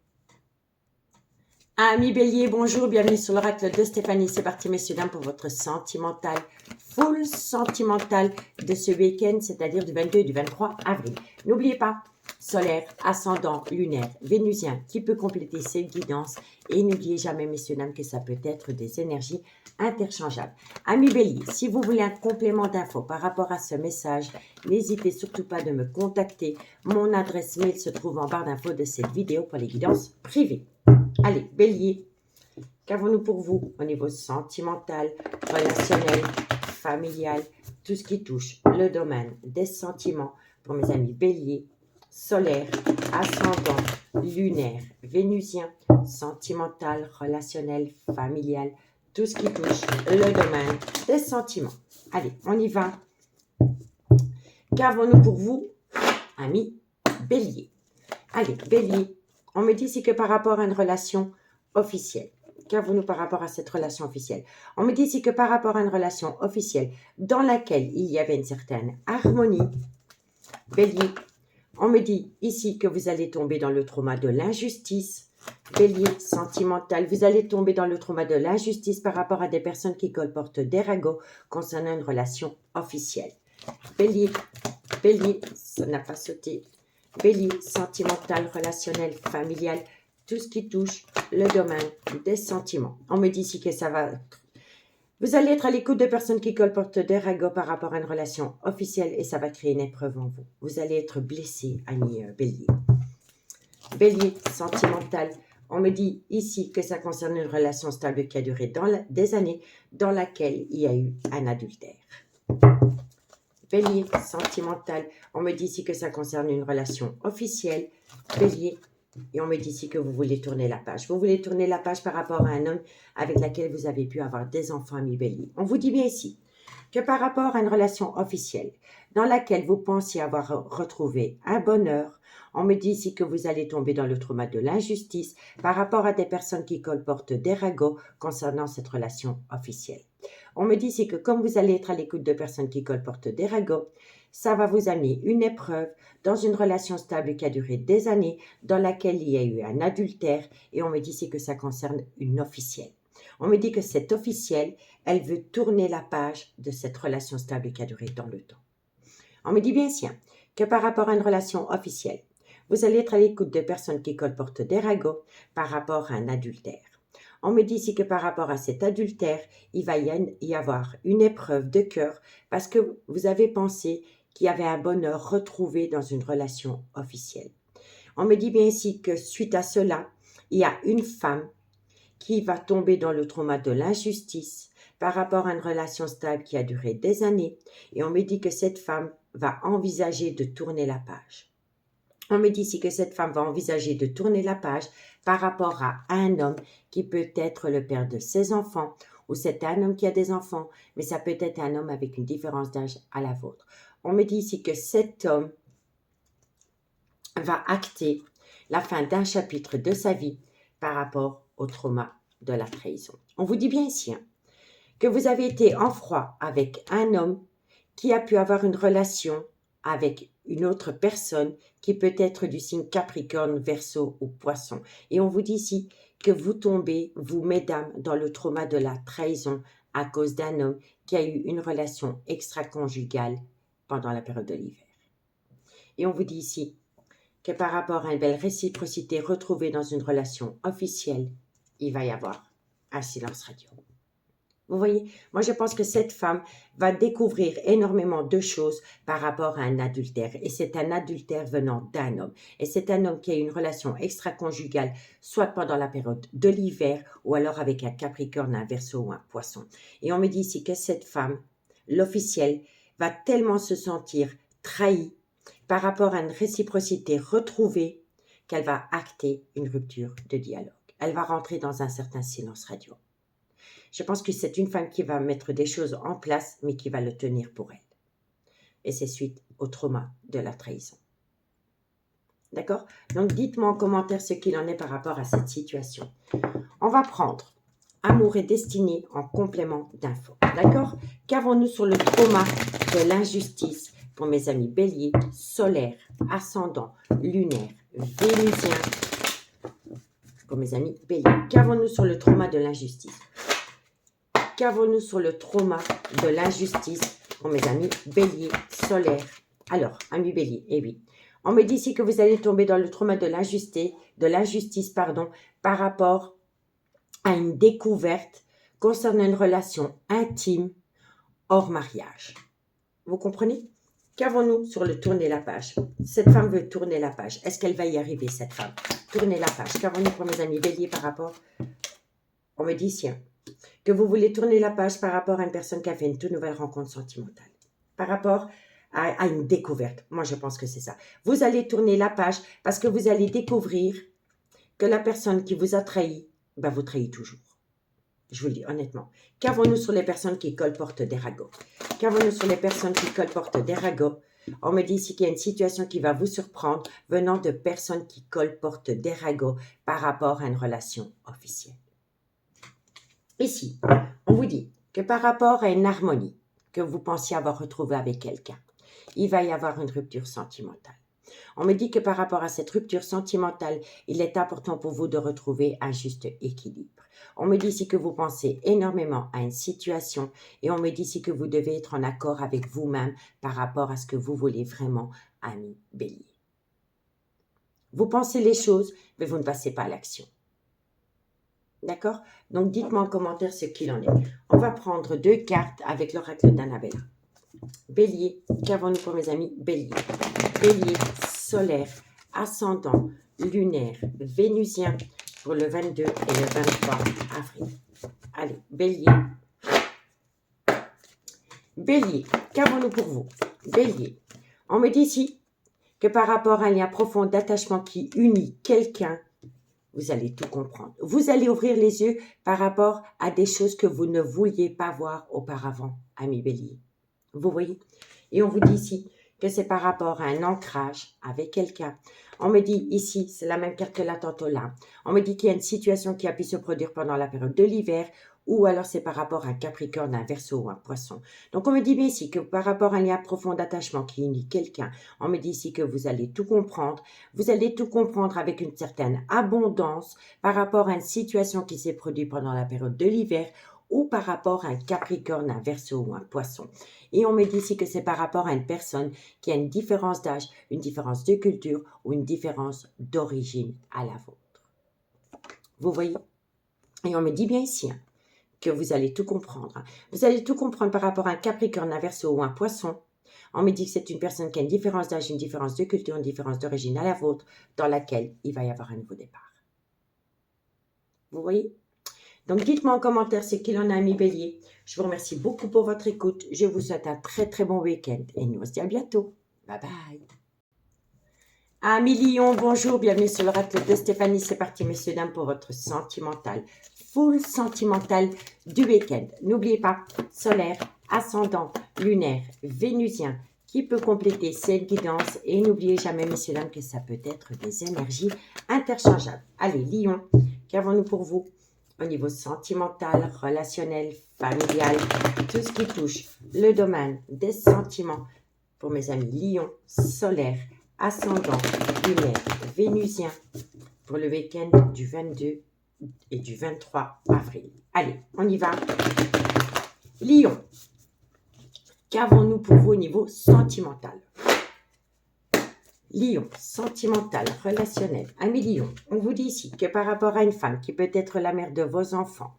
S1: Amis Bélier, bonjour, bienvenue sur l'oracle de Stéphanie. C'est parti, messieurs, dames, pour votre sentimental, full sentimental de ce week-end, c'est-à-dire du 22 et du 23 avril. N'oubliez pas, solaire, ascendant, lunaire, vénusien, qui peut compléter cette guidance. Et n'oubliez jamais, messieurs, dames, que ça peut être des énergies interchangeables. Amis Bélier, si vous voulez un complément d'infos par rapport à ce message, n'hésitez surtout pas de me contacter. Mon adresse mail se trouve en barre d'infos de cette vidéo pour les guidances privées. Allez, Bélier, qu'avons-nous pour vous au niveau sentimental, relationnel, familial, tout ce qui touche le domaine des sentiments pour mes amis Bélier, solaire, ascendant, lunaire, vénusien, sentimental, relationnel, familial, tout ce qui touche le domaine des sentiments. Allez, on y va. Qu'avons-nous pour vous, amis Bélier? Allez, Bélier. On me dit ici que par rapport à une relation officielle, qu'avons-nous par rapport à cette relation officielle? On me dit ici que par rapport à une relation officielle dans laquelle il y avait une certaine harmonie, Bélier, on me dit ici que vous allez tomber dans le trauma de l'injustice. Bélier, sentimental, vous allez tomber dans le trauma de l'injustice par rapport à des personnes qui colportent des ragots concernant une relation officielle. Bélier, Bélier, ça n'a pas sauté. Bélier, sentimental, relationnel, familial, tout ce qui touche le domaine des sentiments. On me dit ici que ça va... Vous allez être à l'écoute de personnes qui colportent des ragots par rapport à une relation officielle et ça va créer une épreuve en vous. Vous allez être blessé, ami Bélier. Bélier, sentimental. On me dit ici que ça concerne une relation stable qui a duré des années dans laquelle il y a eu un adultère. Bélier, sentimental. On me dit ici que ça concerne une relation officielle. Bélier, et on me dit ici que vous voulez tourner la page. Vous voulez tourner la page par rapport à un homme avec lequel vous avez pu avoir des enfants, amis Bélier. On vous dit bien ici que par rapport à une relation officielle dans laquelle vous pensiez avoir retrouvé un bonheur, on me dit ici que vous allez tomber dans le trauma de l'injustice par rapport à des personnes qui colportent des ragots concernant cette relation officielle. On me dit ici que comme vous allez être à l'écoute de personnes qui colportent des ragots, ça va vous amener une épreuve dans une relation stable qui a duré des années, dans laquelle il y a eu un adultère, et on me dit ici que ça concerne une officielle. On me dit que cette officielle, elle veut tourner la page de cette relation stable qui a duré dans le temps. On me dit bien ici que par rapport à une relation officielle, vous allez être à l'écoute de personnes qui colportent des ragots par rapport à un adultère. On me dit ici que par rapport à cet adultère, il va y avoir une épreuve de cœur parce que vous avez pensé qu'il y avait un bonheur retrouvé dans une relation officielle. On me dit bien ici que suite à cela, il y a une femme qui va tomber dans le trauma de l'injustice par rapport à une relation stable qui a duré des années. Et on me dit que cette femme va envisager de tourner la page. On me dit ici que cette femme va envisager de tourner la page par rapport à un homme qui peut être le père de ses enfants ou c'est un homme qui a des enfants, mais ça peut être un homme avec une différence d'âge à la vôtre. On me dit ici que cet homme va acter la fin d'un chapitre de sa vie par rapport au trauma de la trahison. On vous dit bien ici que vous avez été en froid avec un homme qui a pu avoir une relation avec une autre personne qui peut être du signe Capricorne, Verseau ou Poisson. Et on vous dit ici que vous tombez, vous mesdames, dans le trauma de la trahison à cause d'un homme qui a eu une relation extra-conjugale pendant la période de l'hiver. Et on vous dit ici que par rapport à une belle réciprocité retrouvée dans une relation officielle, il va y avoir un silence radio. Vous voyez, moi je pense que cette femme va découvrir énormément de choses par rapport à un adultère. Et c'est un adultère venant d'un homme. Et c'est un homme qui a une relation extra-conjugale, soit pendant la période de l'hiver, ou alors avec un Capricorne, un Verseau ou un Poisson. Et on me dit ici que cette femme, l'officielle, va tellement se sentir trahie par rapport à une réciprocité retrouvée qu'elle va acter une rupture de dialogue. Elle va rentrer dans un certain silence radio. Je pense que c'est une femme qui va mettre des choses en place, mais qui va le tenir pour elle. Et c'est suite au trauma de la trahison. D'accord? Donc, dites-moi en commentaire ce qu'il en est par rapport à cette situation. On va prendre Amour et destinée en complément d'infos. D'accord? Qu'avons-nous sur le trauma de l'injustice pour mes amis bélier, solaire, ascendant, lunaire, vénusien? Pour mes amis bélier. Qu'avons-nous sur le trauma de l'injustice? Qu'avons-nous sur le trauma de l'injustice pour mes amis bélier, solaire? Alors, amis bélier, eh oui. On me dit ici que vous allez tomber dans le trauma de l'injustice, par rapport à une découverte concernant une relation intime hors mariage. Vous comprenez? Qu'avons-nous sur le tourner la page? Cette femme veut tourner la page. Est-ce qu'elle va y arriver, cette femme? Tourner la page. Qu'avons-nous pour mes amis bélier par rapport? On me dit ici que vous voulez tourner la page par rapport à une personne qui a fait une toute nouvelle rencontre sentimentale. Par rapport à une découverte. Moi, je pense que c'est ça. Vous allez tourner la page parce que vous allez découvrir que la personne qui vous a trahi, vous trahit toujours. Je vous le dis honnêtement. Qu'avons-nous sur les personnes qui colportent des ragots? Qu'avons-nous sur les personnes qui colportent des ragots? On me dit ici qu'il y a une situation qui va vous surprendre venant de personnes qui colportent des ragots par rapport à une relation officielle. Ici, on vous dit que par rapport à une harmonie que vous pensiez avoir retrouvée avec quelqu'un, il va y avoir une rupture sentimentale. On me dit que par rapport à cette rupture sentimentale, il est important pour vous de retrouver un juste équilibre. On me dit ici que vous pensez énormément à une situation et on me dit ici que vous devez être en accord avec vous-même par rapport à ce que vous voulez vraiment, ami bélier. Vous pensez les choses, mais vous ne passez pas à l'action. D'accord? Donc, dites-moi en commentaire ce qu'il en est. On va prendre 2 cartes avec l'oracle d'Annabella. Bélier, qu'avons-nous pour mes amis? Bélier. Bélier, solaire, ascendant, lunaire, vénusien pour le 22 et le 23 avril. Allez, Bélier. Bélier, qu'avons-nous pour vous? Bélier. On me dit ici que par rapport à un lien profond d'attachement qui unit quelqu'un, vous allez tout comprendre. Vous allez ouvrir les yeux par rapport à des choses que vous ne vouliez pas voir auparavant, ami Bélier. Vous voyez? Et on vous dit ici que c'est par rapport à un ancrage avec quelqu'un. On me dit ici, c'est la même carte que la tantôt là. On me dit qu'il y a une situation qui a pu se produire pendant la période de l'hiver ou alors c'est par rapport à un Capricorne, un Verseau ou un Poisson. Donc on me dit bien ici que par rapport à un lien profond d'attachement qui unit quelqu'un, on me dit ici que vous allez tout comprendre. Vous allez tout comprendre avec une certaine abondance par rapport à une situation qui s'est produite pendant la période de l'hiver ou par rapport à un Capricorne, un Verseau ou un Poisson. Et on me dit ici que c'est par rapport à une personne qui a une différence d'âge, une différence de culture ou une différence d'origine à la vôtre. Vous voyez? Et on me dit bien ici que vous allez tout comprendre. Vous allez tout comprendre par rapport à un Capricorne, un Verseau ou un Poisson. On me dit que c'est une personne qui a une différence d'âge, une différence de culture, une différence d'origine à la vôtre, dans laquelle il va y avoir un nouveau départ. Vous voyez? Donc, dites-moi en commentaire ce qu'il en a, ami Bélier. Je vous remercie beaucoup pour votre écoute. Je vous souhaite un très, très bon week-end et nous on se dit à bientôt. Bye bye. Amis Lion, bonjour, bienvenue sur l'oracle de Stéphanie. C'est parti, messieurs, dames, pour votre sentimental. Full sentimental du week-end. N'oubliez pas, solaire, ascendant, lunaire, vénusien, qui peut compléter cette guidance. Et n'oubliez jamais, messieurs, dames, que ça peut être des énergies interchangeables. Allez, Lion, qu'avons-nous pour vous au niveau sentimental, relationnel, familial, tout ce qui touche le domaine des sentiments pour mes amis Lion, solaire, ascendant, lunaire, vénusien pour le week-end du 22 et du 23 avril. Allez, on y va. Lion, qu'avons-nous pour vous au niveau sentimental? Lion, sentimental, relationnel. Ami Lion, on vous dit ici que par rapport à une femme qui peut être la mère de vos enfants,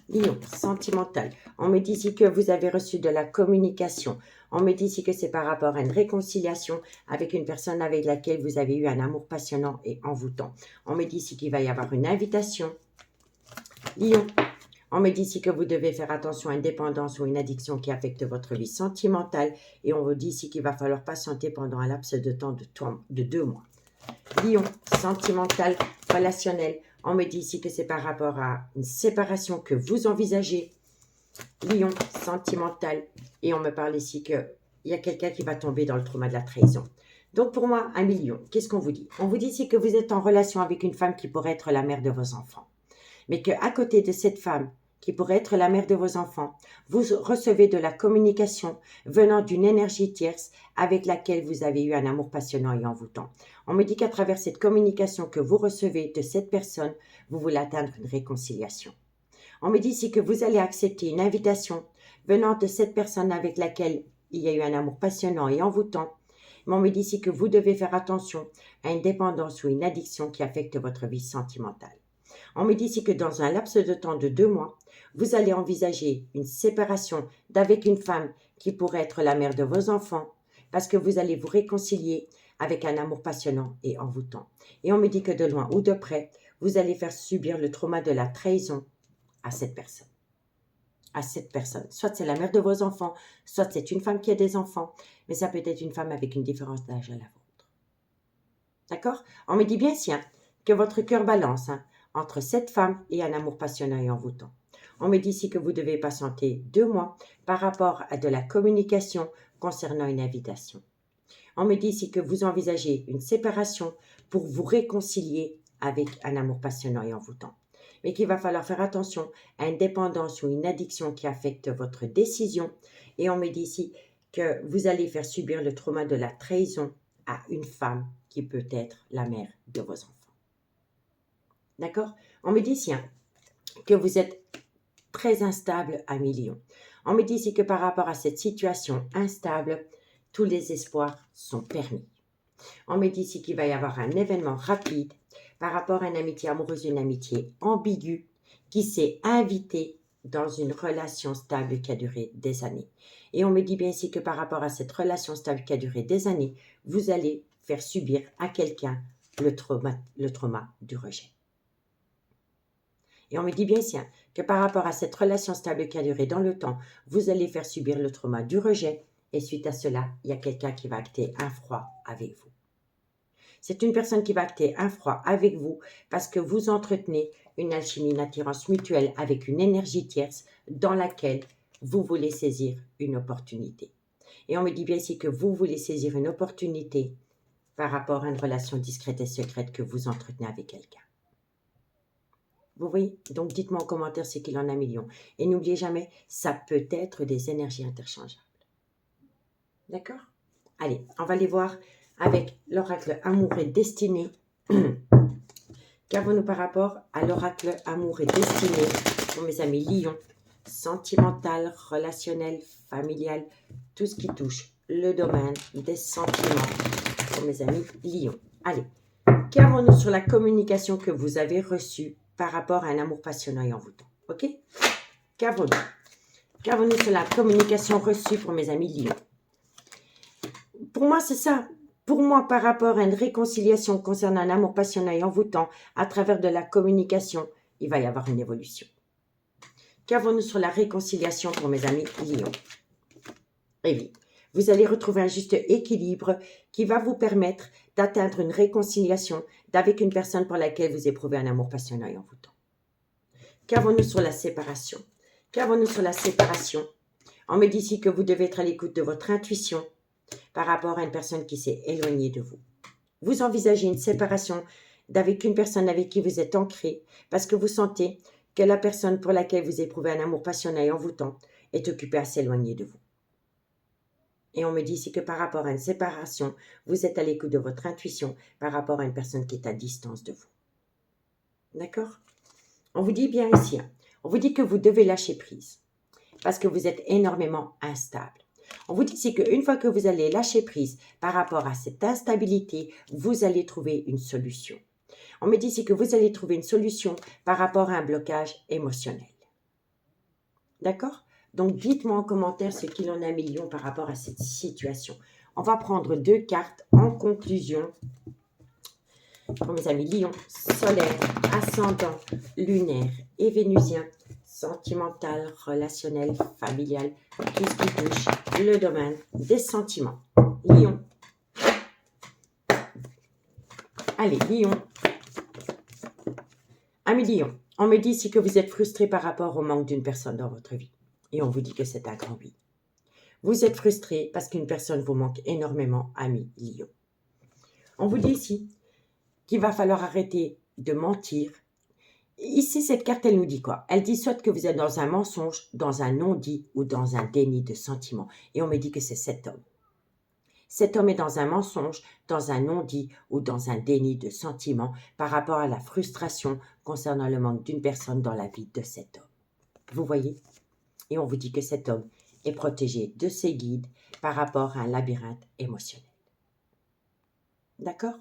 S1: Lion, sentimental. On me dit ici que vous avez reçu de la communication. On me dit ici que c'est par rapport à une réconciliation avec une personne avec laquelle vous avez eu un amour passionnant et envoûtant. On me dit ici qu'il va y avoir une invitation. Lion, on me dit ici que vous devez faire attention à une dépendance ou une addiction qui affecte votre vie sentimentale. Et on vous dit ici qu'il va falloir patienter pendant un laps de temps de 2 mois. Lion, sentimental, relationnel. On me dit ici que c'est par rapport à une séparation que vous envisagez. Lion, sentimental. Et on me parle ici qu'il y a quelqu'un qui va tomber dans le trauma de la trahison. Donc pour moi, un Lion, qu'est-ce qu'on vous dit? On vous dit ici que vous êtes en relation avec une femme qui pourrait être la mère de vos enfants. Mais qu'à côté de cette femme qui pourrait être la mère de vos enfants, vous recevez de la communication venant d'une énergie tierce avec laquelle vous avez eu un amour passionnant et envoûtant. On me dit qu'à travers cette communication que vous recevez de cette personne, vous voulez atteindre une réconciliation. On me dit ici que vous allez accepter une invitation venant de cette personne avec laquelle il y a eu un amour passionnant et envoûtant. Mais on me dit ici que vous devez faire attention à une dépendance ou une addiction qui affecte votre vie sentimentale. On me dit ici que dans un laps de temps de 2 mois, vous allez envisager une séparation d'avec une femme qui pourrait être la mère de vos enfants parce que vous allez vous réconcilier avec un amour passionnant et envoûtant. Et on me dit que de loin ou de près, vous allez faire subir le trauma de la trahison à cette personne. À cette personne. Soit c'est la mère de vos enfants, soit c'est une femme qui a des enfants, mais ça peut être une femme avec une différence d'âge à la vôtre. D'accord? On me dit bien si que votre cœur balance entre cette femme et un amour passionnant et envoûtant. On me dit ici que vous devez patienter 2 mois par rapport à de la communication concernant une invitation. On me dit ici que vous envisagez une séparation pour vous réconcilier avec un amour passionnant et envoûtant. Mais qu'il va falloir faire attention à une dépendance ou une addiction qui affecte votre décision. Et on me dit ici que vous allez faire subir le trauma de la trahison à une femme qui peut être la mère de vos enfants. D'accord? On me dit ici que vous êtes très instable à Lion. On me dit ici que par rapport à cette situation instable, tous les espoirs sont permis. On me dit ici qu'il va y avoir un événement rapide par rapport à une amitié amoureuse, une amitié ambiguë qui s'est invitée dans une relation stable qui a duré des années. Et on me dit bien ici que par rapport à cette relation stable qui a duré des années, vous allez faire subir à quelqu'un le trauma du rejet. Et on me dit bien ici que par rapport à cette relation stable qui a duré dans le temps, vous allez faire subir le trauma du rejet. Et suite à cela, il y a quelqu'un qui va acter un froid avec vous. C'est une personne qui va acter un froid avec vous parce que vous entretenez une alchimie, une attirance mutuelle avec une énergie tierce dans laquelle vous voulez saisir une opportunité. Et on me dit bien ici que vous voulez saisir une opportunité par rapport à une relation discrète et secrète que vous entretenez avec quelqu'un. Vous voyez? Donc, dites-moi en commentaire ce qu'il en a Lion. Et n'oubliez jamais, ça peut être des énergies interchangeables. D'accord? Allez, on va les voir avec l'oracle Amour et Destinée. Qu'avons-nous par rapport à l'oracle Amour et Destinée pour mes amis Lion? Sentimental, relationnel, familial, tout ce qui touche le domaine des sentiments pour mes amis Lion. Allez, qu'avons-nous sur la communication que vous avez reçue par rapport à un amour passionnant et envoûtant? Ok? Qu'avons-nous? Qu'avons-nous sur la communication reçue pour mes amis Lion? Pour moi, c'est ça. Pour moi, par rapport à une réconciliation concernant un amour passionnant et envoûtant, à travers de la communication, il va y avoir une évolution. Qu'avons-nous sur la réconciliation pour mes amis Lion? Eh oui, vous allez retrouver un juste équilibre qui va vous permettre d'atteindre une réconciliation avec une personne pour laquelle vous éprouvez un amour passionnel et envoûtant. Qu'avons-nous sur la séparation? Qu'avons-nous sur la séparation? On me dit ici que vous devez être à l'écoute de votre intuition par rapport à une personne qui s'est éloignée de vous. Vous envisagez une séparation d'avec une personne avec qui vous êtes ancré parce que vous sentez que la personne pour laquelle vous éprouvez un amour passionnel et envoûtant est occupée à s'éloigner de vous. Et on me dit ici que par rapport à une séparation, vous êtes à l'écoute de votre intuition par rapport à une personne qui est à distance de vous. D'accord? On vous dit bien ici, on vous dit que vous devez lâcher prise parce que vous êtes énormément instable. On vous dit ici qu'une fois que vous allez lâcher prise par rapport à cette instabilité, vous allez trouver une solution. On me dit ici que vous allez trouver une solution par rapport à un blocage émotionnel. D'accord? Donc, dites-moi en commentaire ce qu'il en a million par rapport à cette situation. On va prendre 2 cartes en conclusion. Pour mes amis Lion, solaire, ascendant, lunaire et vénusien, sentimental, relationnel, familial, tout ce qui touche le domaine des sentiments. Lion. Allez, Lion. Ami Lion, on me dit ici que vous êtes frustré par rapport au manque d'une personne dans votre vie. Et on vous dit que c'est un grand oui. Vous êtes frustré parce qu'une personne vous manque énormément, ami Lion. On vous dit ici qu'il va falloir arrêter de mentir. Ici, cette carte, elle nous dit quoi? Elle dit soit que vous êtes dans un mensonge, dans un non-dit ou dans un déni de sentiment. Et on me dit que c'est cet homme. Cet homme est dans un mensonge, dans un non-dit ou dans un déni de sentiment par rapport à la frustration concernant le manque d'une personne dans la vie de cet homme. Vous voyez? Et on vous dit que cet homme est protégé de ses guides par rapport à un labyrinthe émotionnel. D'accord?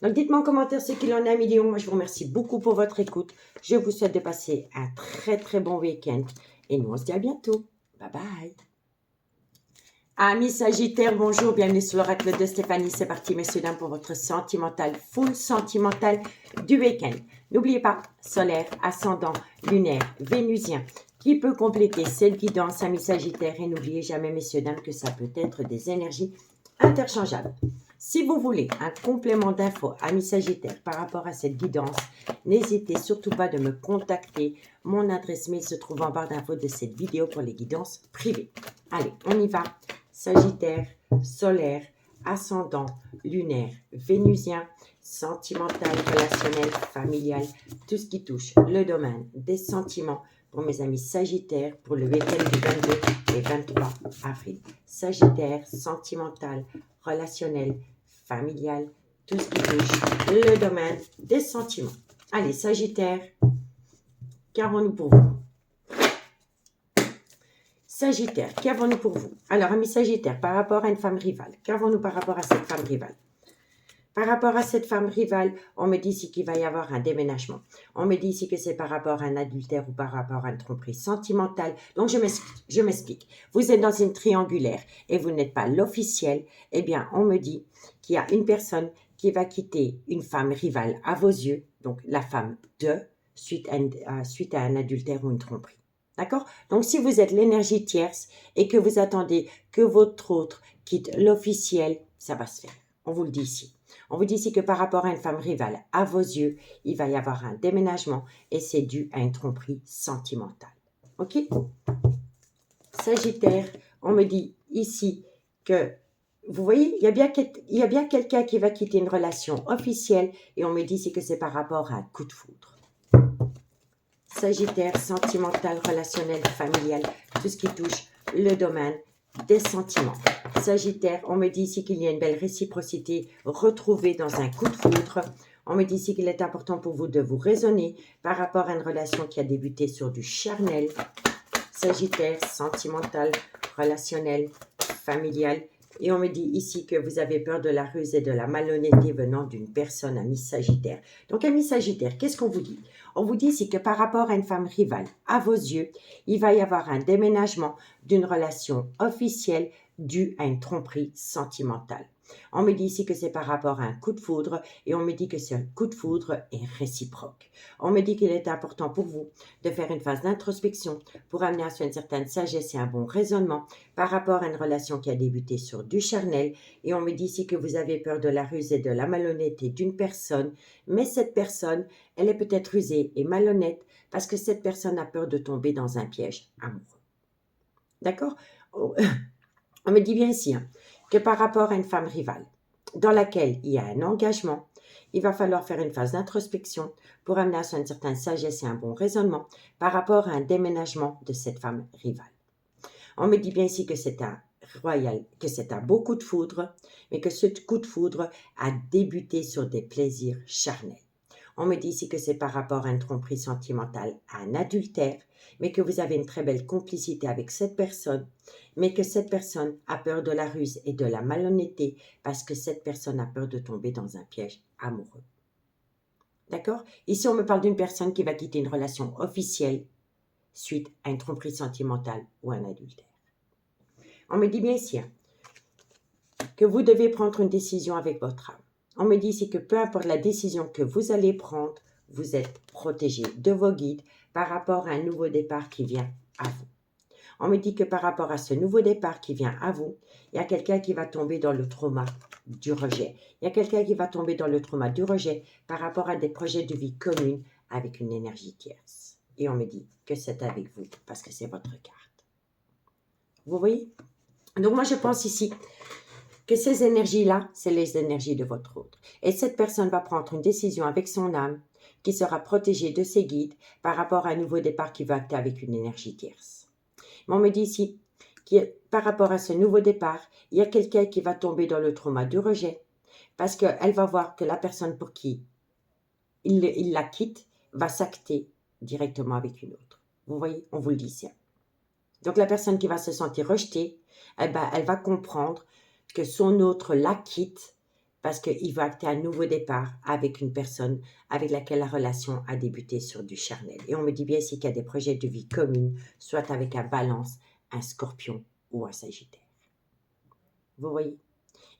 S1: Donc, dites-moi en commentaire ce qu'il en a, million. Moi, je vous remercie beaucoup pour votre écoute. Je vous souhaite de passer un très, très bon week-end. Et nous, on se dit à bientôt. Bye bye. Amis Sagittaires, bonjour. Bienvenue sur l'oracle de Stéphanie. C'est parti, messieurs, dames, pour votre sentimental, full sentimental du week-end. N'oubliez pas, solaire, ascendant, lunaire, vénusien, qui peut compléter cette guidance, amis Sagittaires. Et n'oubliez jamais, messieurs, dames, que ça peut être des énergies interchangeables. Si vous voulez un complément d'infos, amis Sagittaires, par rapport à cette guidance, n'hésitez surtout pas de me contacter. Mon adresse mail se trouve en barre d'infos de cette vidéo pour les guidances privées. Allez, on y va. Sagittaire, solaire, ascendant, lunaire, vénusien, sentimental, relationnel, familial, tout ce qui touche le domaine des sentiments pour mes amis Sagittaires pour le week-end du 22 et 23 avril. Sagittaire, sentimental, relationnel, familial, tout ce qui touche le domaine des sentiments. Allez, Sagittaire, qu'avons-nous pour vous? Sagittaire, qu'avons-nous pour vous? Alors, amis Sagittaire, par rapport à une femme rivale, qu'avons-nous par rapport à cette femme rivale? Par rapport à cette femme rivale, on me dit ici qu'il va y avoir un déménagement. On me dit ici que c'est par rapport à un adultère ou par rapport à une tromperie sentimentale. Donc, je m'explique. Vous êtes dans une triangulaire et vous n'êtes pas l'officiel. Eh bien, on me dit qu'il y a une personne qui va quitter une femme rivale à vos yeux, donc la femme de, suite à un adultère ou une tromperie. D'accord? Donc, si vous êtes l'énergie tierce et que vous attendez que votre autre quitte l'officiel, ça va se faire. On vous le dit ici. On vous dit ici que par rapport à une femme rivale, à vos yeux, il va y avoir un déménagement et c'est dû à une tromperie sentimentale. OK? Sagittaire, on me dit ici que, vous voyez, il y a bien quelqu'un qui va quitter une relation officielle et on me dit ici que c'est par rapport à un coup de foudre. Sagittaire, sentimental, relationnel, familial, tout ce qui touche le domaine des sentiments. Sagittaire, on me dit ici qu'il y a une belle réciprocité retrouvée dans un coup de foudre. On me dit ici qu'il est important pour vous de vous raisonner par rapport à une relation qui a débuté sur du charnel. Sagittaire, sentimental, relationnel, familial. Et on me dit ici que vous avez peur de la ruse et de la malhonnêteté venant d'une personne, ami Sagittaire. Donc, ami Sagittaire, qu'est-ce qu'on vous dit? On vous dit ici que par rapport à une femme rivale, à vos yeux, il va y avoir un déménagement d'une relation officielle dû à une tromperie sentimentale. On me dit ici que c'est par rapport à un coup de foudre et on me dit que ce coup de foudre est réciproque. On me dit qu'il est important pour vous de faire une phase d'introspection pour amener à soi une certaine sagesse et un bon raisonnement par rapport à une relation qui a débuté sur du charnel. Et on me dit ici que vous avez peur de la ruse et de la malhonnêteté d'une personne, mais cette personne, elle est peut-être rusée et malhonnête parce que cette personne a peur de tomber dans un piège amoureux. D'accord? On me dit bien ici que par rapport à une femme rivale dans laquelle il y a un engagement, il va falloir faire une phase d'introspection pour amener à soi une certaine sagesse et un bon raisonnement par rapport à un déménagement de cette femme rivale. On me dit bien ici que c'est un royal, que c'est un beau coup de foudre, mais que ce coup de foudre a débuté sur des plaisirs charnels. On me dit ici que c'est par rapport à une tromperie sentimentale, à un adultère, mais que vous avez une très belle complicité avec cette personne, mais que cette personne a peur de la ruse et de la malhonnêteté parce que cette personne a peur de tomber dans un piège amoureux. D'accord? Ici, on me parle d'une personne qui va quitter une relation officielle suite à une tromperie sentimentale ou un adultère. On me dit bien ici que vous devez prendre une décision avec votre âme. On me dit ici que peu importe la décision que vous allez prendre, vous êtes protégé de vos guides par rapport à un nouveau départ qui vient à vous. On me dit que par rapport à ce nouveau départ qui vient à vous, il y a quelqu'un qui va tomber dans le trauma du rejet. Il y a quelqu'un qui va tomber dans le trauma du rejet par rapport à des projets de vie communs avec une énergie tierce. Et on me dit que c'est avec vous parce que c'est votre carte. Vous voyez? Donc moi je pense ici que ces énergies-là, c'est les énergies de votre autre. Et cette personne va prendre une décision avec son âme qui sera protégée de ses guides par rapport à un nouveau départ qui va acter avec une énergie tierce. Mais on me dit ici que par rapport à ce nouveau départ, il y a quelqu'un qui va tomber dans le trauma du rejet parce qu'elle va voir que la personne pour qui il la quitte va s'acter directement avec une autre. Vous voyez, on vous le dit ici. Donc la personne qui va se sentir rejetée, elle va comprendre que son autre la quitte parce qu'il va acter un nouveau départ avec une personne avec laquelle la relation a débuté sur du charnel. Et on me dit bien ici qu'il y a des projets de vie communs, soit avec un balance, un scorpion ou un sagittaire. Vous voyez?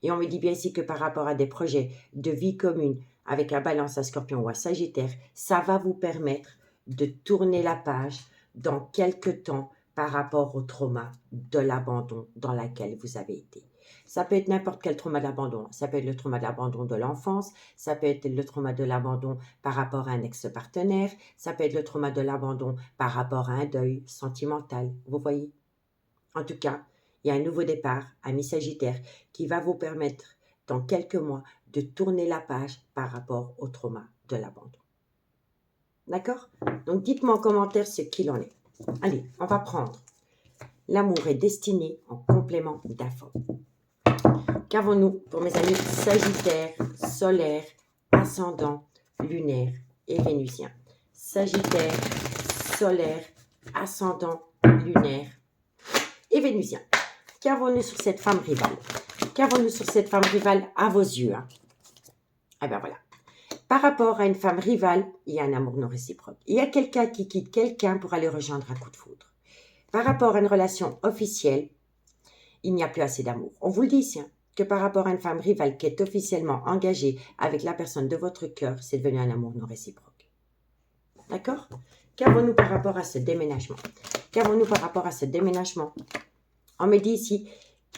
S1: Et on me dit bien ici que par rapport à des projets de vie commune avec un balance, un scorpion ou un sagittaire, ça va vous permettre de tourner la page dans quelques temps par rapport au trauma de l'abandon dans lequel vous avez été. Ça peut être n'importe quel trauma d'abandon. Ça peut être le trauma de l'abandon de l'enfance, ça peut être le trauma de l'abandon par rapport à un ex-partenaire, ça peut être le trauma de l'abandon par rapport à un deuil sentimental. Vous voyez? En tout cas, il y a un nouveau départ, ami Sagittaire, qui va vous permettre dans quelques mois de tourner la page par rapport au trauma de l'abandon. D'accord? Donc dites-moi en commentaire ce qu'il en est. Allez, on va prendre l'amour est destiné en complément d'infos. Qu'avons-nous pour mes amis Sagittaire, solaire, ascendant, lunaire et vénusien? Sagittaire, solaire, ascendant, lunaire et vénusien. Qu'avons-nous sur cette femme rivale? Qu'avons-nous sur cette femme rivale à vos yeux? Ah ben voilà. Par rapport à une femme rivale, il y a un amour non réciproque. Il y a quelqu'un qui quitte quelqu'un pour aller rejoindre un coup de foudre. Par rapport à une relation officielle, il n'y a plus assez d'amour. On vous le dit ici, que par rapport à une femme rivale qui est officiellement engagée avec la personne de votre cœur, c'est devenu un amour non réciproque. D'accord? Qu'avons-nous par rapport à ce déménagement? Qu'avons-nous par rapport à ce déménagement? On me dit ici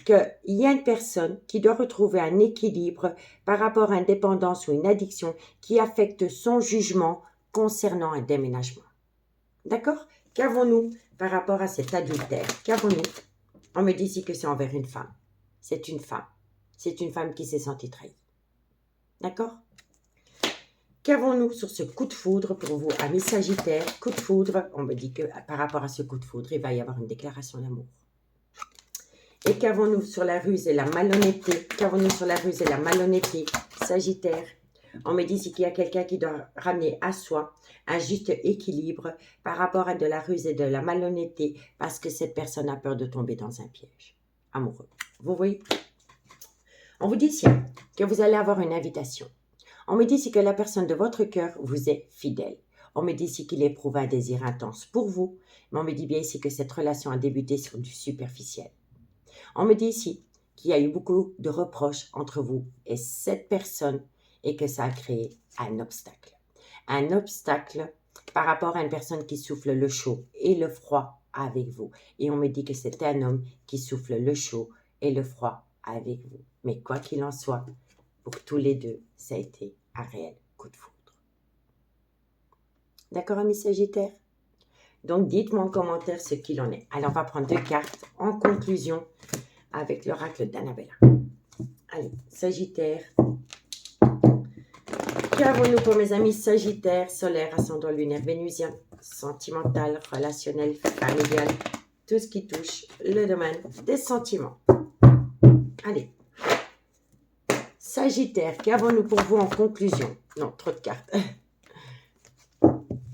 S1: qu'il y a une personne qui doit retrouver un équilibre par rapport à une dépendance ou une addiction qui affecte son jugement concernant un déménagement. D'accord? Qu'avons-nous par rapport à cet adultère? Qu'avons-nous? On me dit ici que c'est envers une femme. C'est une femme. C'est une femme qui s'est sentie trahie. D'accord? Qu'avons-nous sur ce coup de foudre pour vous, amis Sagittaire? Coup de foudre, on me dit que par rapport à ce coup de foudre, il va y avoir une déclaration d'amour. Et qu'avons-nous sur la ruse et la malhonnêteté? Qu'avons-nous sur la ruse et la malhonnêteté, Sagittaire? On me dit ici qu'il y a quelqu'un qui doit ramener à soi un juste équilibre par rapport à de la ruse et de la malhonnêteté parce que cette personne a peur de tomber dans un piège amoureux. Vous voyez? On vous dit ici que vous allez avoir une invitation. On me dit ici que la personne de votre cœur vous est fidèle. On me dit ici qu'il éprouve un désir intense pour vous, mais on me dit bien ici que cette relation a débuté sur du superficiel. On me dit ici qu'il y a eu beaucoup de reproches entre vous et cette personne et que ça a créé un obstacle. Un obstacle par rapport à une personne qui souffle le chaud et le froid avec vous. Et on me dit que c'est un homme qui souffle le chaud et le froid avec vous. Mais quoi qu'il en soit, pour tous les deux, ça a été un réel coup de foudre. D'accord, amis Sagittaires? Donc, dites-moi en commentaire ce qu'il en est. Alors, on va prendre 2 cartes en conclusion avec l'oracle d'Annabella. Allez, Sagittaire. Qu'avons-nous pour mes amis Sagittaires, solaire, ascendant lunaire, vénusien, sentimental, relationnel, familial, tout ce qui touche le domaine des sentiments. Allez. Sagittaire, qu'avons-nous pour vous en conclusion? Non, trop de cartes.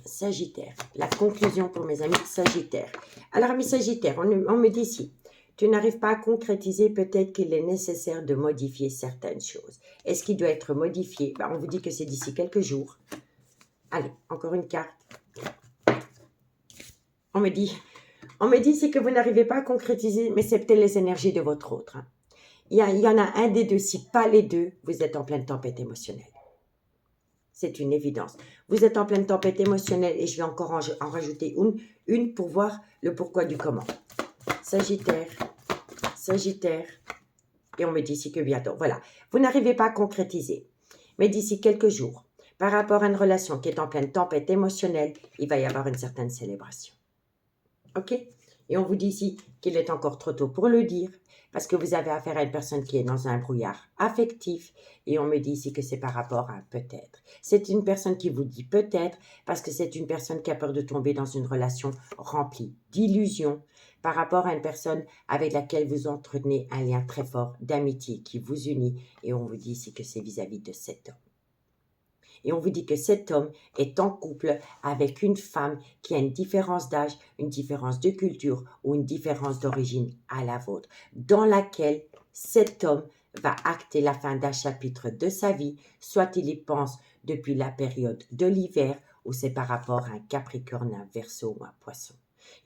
S1: Sagittaire, la conclusion pour mes amis Sagittaires. Alors, amis Sagittaires, on me dit ici, tu n'arrives pas à concrétiser, peut-être qu'il est nécessaire de modifier certaines choses. Est-ce qu'il doit être modifié? Ben, on vous dit que c'est d'ici quelques jours. Allez, encore une carte. On me dit c'est que vous n'arrivez pas à concrétiser, mais c'est peut-être les énergies de votre autre. Hein. Il y en a un des deux, si pas les deux, vous êtes en pleine tempête émotionnelle. C'est une évidence. Vous êtes en pleine tempête émotionnelle et je vais encore en rajouter une pour voir le pourquoi du comment. Sagittaire, Sagittaire, et on me dit ici que bientôt, voilà. Vous n'arrivez pas à concrétiser, mais d'ici quelques jours, par rapport à une relation qui est en pleine tempête émotionnelle, il va y avoir une certaine célébration. Ok? Et on vous dit ici qu'il est encore trop tôt pour le dire, parce que vous avez affaire à une personne qui est dans un brouillard affectif, et on me dit ici que c'est par rapport à un peut-être. C'est une personne qui vous dit peut-être, parce que c'est une personne qui a peur de tomber dans une relation remplie d'illusions, par rapport à une personne avec laquelle vous entretenez un lien très fort d'amitié qui vous unit, et on vous dit ici que c'est vis-à-vis de cet homme. Et on vous dit que cet homme est en couple avec une femme qui a une différence d'âge, une différence de culture ou une différence d'origine à la vôtre, dans laquelle cet homme va acter la fin d'un chapitre de sa vie, soit il y pense depuis la période de l'hiver ou c'est par rapport à un Capricorne, un Verseau ou un Poisson.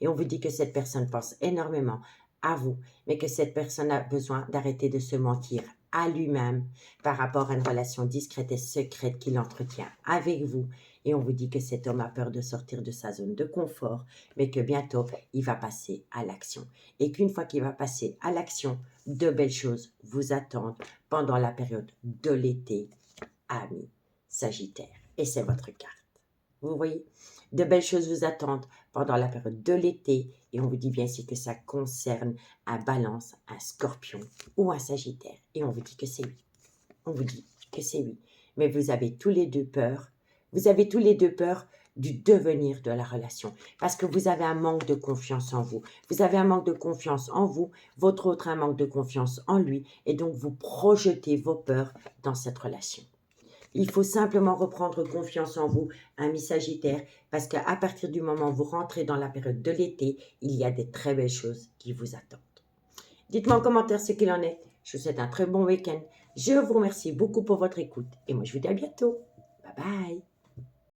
S1: Et on vous dit que cette personne pense énormément à vous, mais que cette personne a besoin d'arrêter de se mentir à lui-même par rapport à une relation discrète et secrète qu'il entretient avec vous. Et on vous dit que cet homme a peur de sortir de sa zone de confort, mais que bientôt, il va passer à l'action. Et qu'une fois qu'il va passer à l'action, de belles choses vous attendent pendant la période de l'été, amis Sagittaire. Et c'est votre carte. Vous voyez, de belles choses vous attendent pendant la période de l'été et on vous dit bien ici que ça concerne un Balance, un Scorpion ou un Sagittaire et on vous dit que c'est oui. On vous dit que c'est oui. Mais vous avez tous les deux peur. Vous avez tous les deux peur du devenir de la relation parce que vous avez un manque de confiance en vous. Vous avez un manque de confiance en vous, votre autre a un manque de confiance en lui et donc vous projetez vos peurs dans cette relation. Il faut simplement reprendre confiance en vous, amis Sagittaire, parce qu'à partir du moment où vous rentrez dans la période de l'été, il y a des très belles choses qui vous attendent. Dites-moi en commentaire ce qu'il en est. Je vous souhaite un très bon week-end. Je vous remercie beaucoup pour votre écoute et moi je vous dis à bientôt. Bye bye.